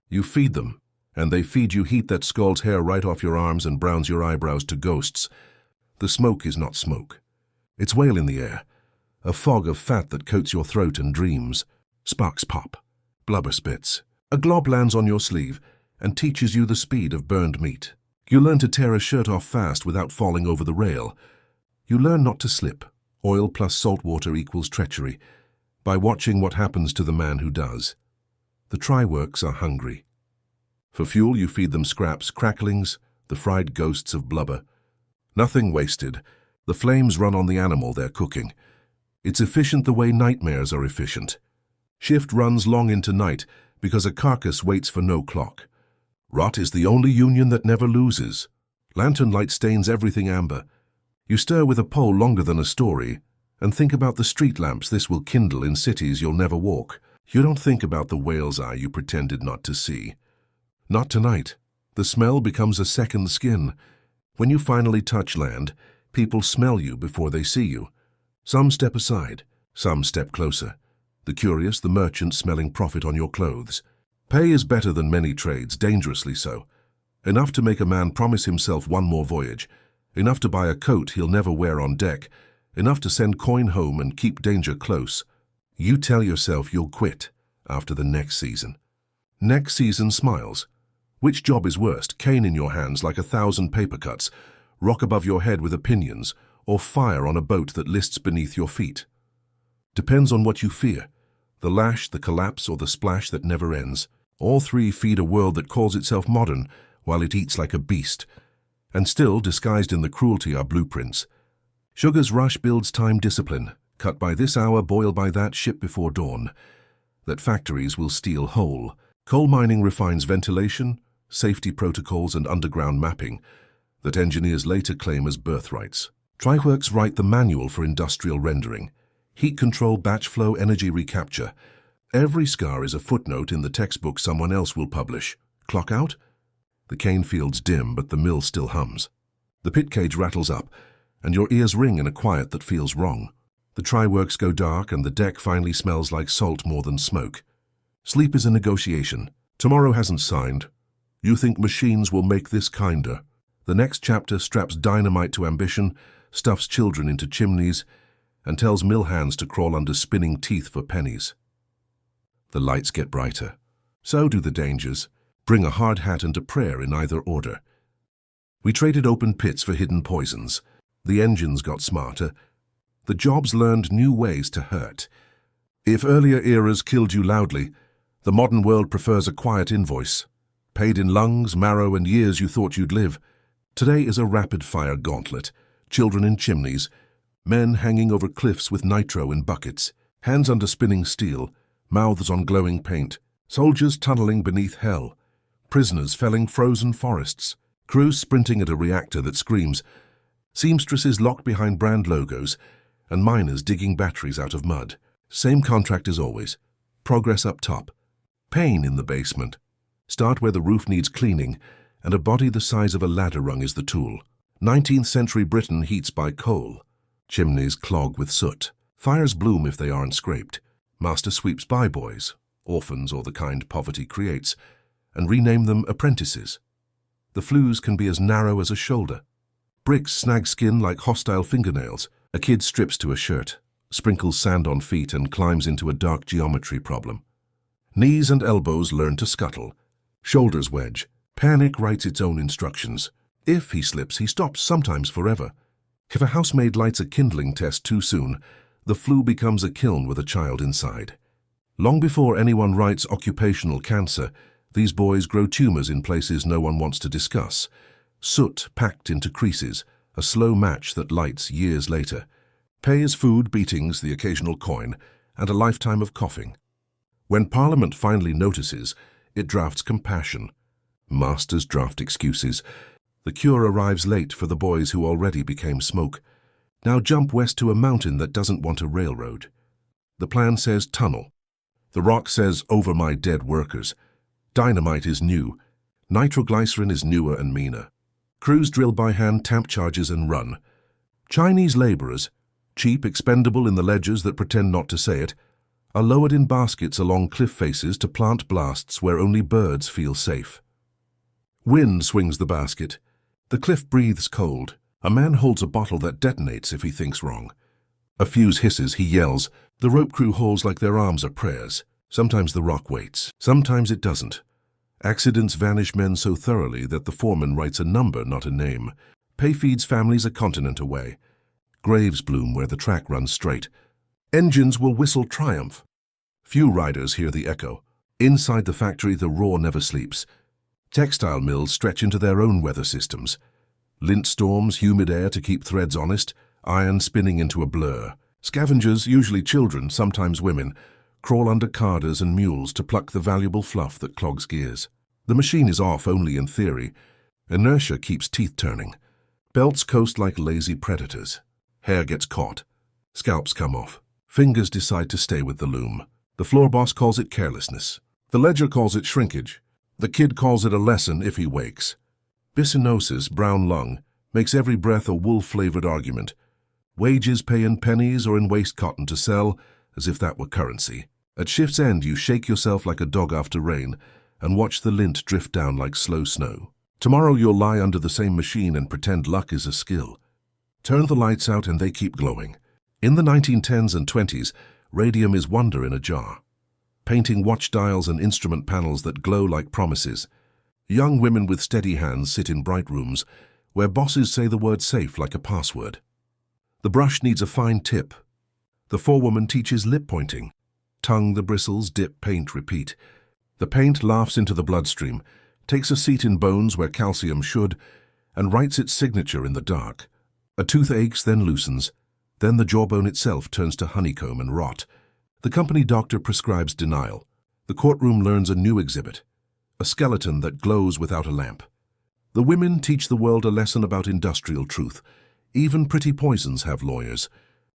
You feed them, and they feed you heat that scalds hair right off your arms and browns your eyebrows to ghosts. The smoke is not smoke. It's whale in the air, a fog of fat that coats your throat and dreams. Sparks pop, blubber spits. A glob lands on your sleeve and teaches you the speed of burned meat. You learn to tear a shirt off fast without falling over the rail. You learn not to slip. Oil plus salt water equals treachery, by watching what happens to the man who does. The try-works are hungry. For fuel you feed them scraps, cracklings, the fried ghosts of blubber. Nothing wasted. The flames run on the animal they're cooking. It's efficient the way nightmares are efficient. Shift runs long into night because a carcass waits for no clock. Rot is the only union that never loses. Lantern light stains everything amber. You stir with a pole longer than a story, and think about the street lamps this will kindle in cities you'll never walk. You don't think about the whale's eye you pretended not to see. Not tonight. The smell becomes a second skin. When you finally touch land, people smell you before they see you. Some step aside, some step closer. The curious, the merchant smelling profit on your clothes. Pay is better than many trades, dangerously so. Enough to make a man promise himself one more voyage. Enough to buy a coat he'll never wear on deck. Enough to send coin home and keep danger close. You tell yourself you'll quit after the next season. Next season smiles. Which job is worst, cane in your hands like 1,000 paper cuts, rock above your head with opinions, or fire on a boat that lists beneath your feet? Depends on what you fear. The lash, the collapse, or the splash that never ends. All three feed a world that calls itself modern while it eats like a beast. And still, disguised in the cruelty, are blueprints. Sugar's rush builds time discipline. Cut by this hour, boil by that, ship before dawn. That factories will steal whole. Coal mining refines ventilation, safety protocols, and underground mapping that engineers later claim as birthrights. Tryworks write the manual for industrial rendering. Heat control, batch flow, energy recapture. Every scar is a footnote in the textbook someone else will publish. Clock out? The cane fields dim, but the mill still hums. The pit cage rattles up, and your ears ring in a quiet that feels wrong. The tryworks go dark, and the deck finally smells like salt more than smoke. Sleep is a negotiation. Tomorrow hasn't signed. You think machines will make this kinder. The next chapter straps dynamite to ambition, stuffs children into chimneys, and tells mill hands to crawl under spinning teeth for pennies. The lights get brighter. So do the dangers. Bring a hard hat and a prayer in either order. We traded open pits for hidden poisons. The engines got smarter. The jobs learned new ways to hurt. If earlier eras killed you loudly, the modern world prefers a quiet invoice, paid in lungs, marrow, and years you thought you'd live. Today is a rapid-fire gauntlet. Children in chimneys, men hanging over cliffs with nitro in buckets, hands under spinning steel, mouths on glowing paint, soldiers tunneling beneath hell, prisoners felling frozen forests, crews sprinting at a reactor that screams, seamstresses locked behind brand logos, and miners digging batteries out of mud. Same contract as always. Progress up top. Pain in the basement. Start where the roof needs cleaning, and a body the size of a ladder rung is the tool. 19th century Britain heats by coal. Chimneys clog with soot. Fires bloom if they aren't scraped. Master sweeps by boys, orphans or the kind poverty creates, and rename them apprentices. The flues can be as narrow as a shoulder. Bricks snag skin like hostile fingernails. A kid strips to a shirt, sprinkles sand on feet, and climbs into a dark geometry problem. Knees and elbows learn to scuttle. Shoulders wedge. Panic writes its own instructions. If he slips, he stops, sometimes forever. If a housemaid lights a kindling test too soon, the flue becomes a kiln with a child inside. Long before anyone writes occupational cancer, these boys grow tumors in places no one wants to discuss. Soot packed into creases, a slow match that lights years later. Pay is food, beatings, the occasional coin, and a lifetime of coughing. When Parliament finally notices, it drafts compassion. Masters draft excuses. The cure arrives late for the boys who already became smoke. Now jump west to a mountain that doesn't want a railroad. The plan says tunnel. The rock says over my dead workers. Dynamite is new. Nitroglycerin is newer and meaner. Crews drill by hand, tamp charges, and run. Chinese laborers, cheap, expendable in the ledgers that pretend not to say it, are lowered in baskets along cliff faces to plant blasts where only birds feel safe. Wind swings the basket. The cliff breathes cold. A man holds a bottle that detonates if he thinks wrong. A fuse hisses, he yells. The rope crew hauls like their arms are prayers. Sometimes the rock waits. Sometimes it doesn't. Accidents vanish men so thoroughly that the foreman writes a number, not a name. Pay feeds families a continent away. Graves bloom where the track runs straight. Engines will whistle triumph. Few riders hear the echo. Inside the factory, the roar never sleeps. Textile mills stretch into their own weather systems. Lint storms, humid air to keep threads honest, iron spinning into a blur. Scavengers, usually children, sometimes women, crawl under carders and mules to pluck the valuable fluff that clogs gears. The machine is off only in theory. Inertia keeps teeth turning. Belts coast like lazy predators. Hair gets caught. Scalps come off. Fingers decide to stay with the loom. The floor boss calls it carelessness. The ledger calls it shrinkage. The kid calls it a lesson if he wakes. Bisonosis, brown lung, makes every breath a wool-flavored argument. Wages pay in pennies or in waste cotton to sell, as if that were currency. At shift's end, you shake yourself like a dog after rain and watch the lint drift down like slow snow. Tomorrow you'll lie under the same machine and pretend luck is a skill. Turn the lights out and they keep glowing. In the 1910s and 20s, radium is wonder in a jar, painting watch dials and instrument panels that glow like promises. Young women with steady hands sit in bright rooms where bosses say the word safe like a password. The brush needs a fine tip. The forewoman teaches lip pointing. Tongue the bristles, dip, paint, repeat. The paint laughs into the bloodstream, takes a seat in bones where calcium should, and writes its signature in the dark. A tooth aches, then loosens. Then the jawbone itself turns to honeycomb and rot. The company doctor prescribes denial. The courtroom learns a new exhibit, a skeleton that glows without a lamp. The women teach the world a lesson about industrial truth. Even pretty poisons have lawyers.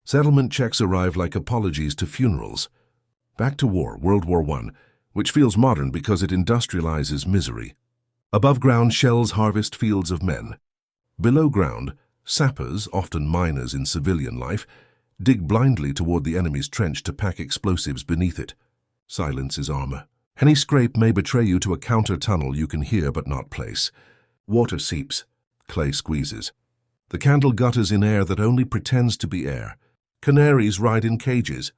Settlement checks arrive like apologies to funerals. Back to war, World War I, which feels modern because it industrializes misery. Above ground, shells harvest fields of men. Below ground, sappers, often miners in civilian life, dig blindly toward the enemy's trench to pack explosives beneath it. Silence is armor. Any scrape may betray you to a counter-tunnel you can hear but not place. Water seeps. Clay squeezes. The candle gutters in air that only pretends to be air. Canaries ride in cages.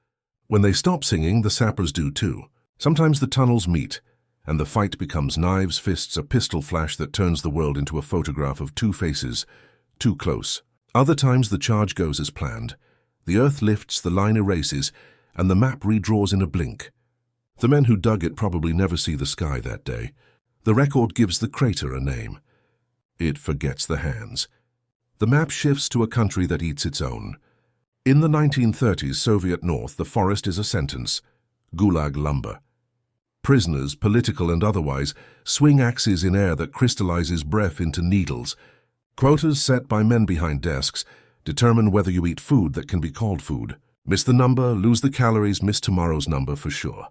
When they stop singing, the sappers do too. Sometimes the tunnels meet, and the fight becomes knives, fists, a pistol flash that turns the world into a photograph of two faces, too close. Other times the charge goes as planned. The earth lifts, the line erases, and the map redraws in a blink. The men who dug it probably never see the sky that day. The record gives the crater a name. It forgets the hands. The map shifts to a country that eats its own. In the 1930s Soviet North, the forest is a sentence. Gulag lumber. Prisoners, political and otherwise, swing axes in air that crystallizes breath into needles. Quotas set by men behind desks determine whether you eat food that can be called food. Miss the number, lose the calories, miss tomorrow's number for sure.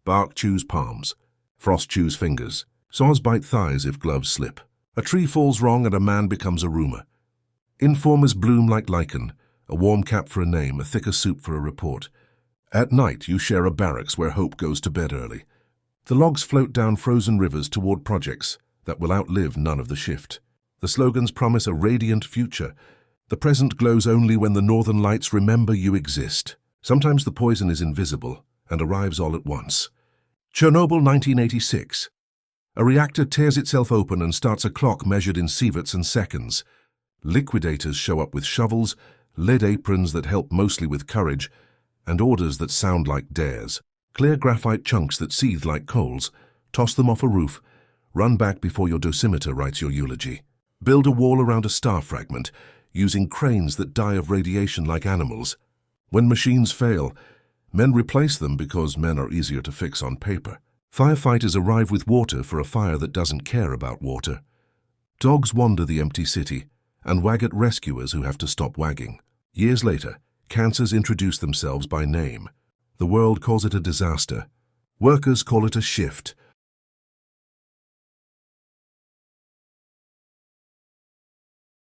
Bark chews palms. Frost chews fingers. Saws bite thighs if gloves slip. A tree falls wrong and a man becomes a rumor. Informers bloom like lichen, a warm cap for a name, a thicker soup for a report. At night you share a barracks where hope goes to bed early. The logs float down frozen rivers toward projects that will outlive none of the shift. The slogans promise a radiant future. The present glows only when the northern lights remember you exist. Sometimes the poison is invisible and arrives all at once. Chernobyl 1986. A reactor tears itself open and starts a clock measured in sieverts and seconds. Liquidators show up with shovels, lead aprons that help mostly with courage, and orders that sound like dares. Clear graphite chunks that seethe like coals. Toss them off a roof. Run back before your dosimeter writes your eulogy. Build a wall around a star fragment, using cranes that die of radiation like animals. When machines fail, men replace them because men are easier to fix on paper. Firefighters arrive with water for a fire that doesn't care about water. Dogs wander the empty city and wag at rescuers who have to stop wagging. Years later, cancers introduce themselves by name. The world calls it a disaster. Workers call it a shift.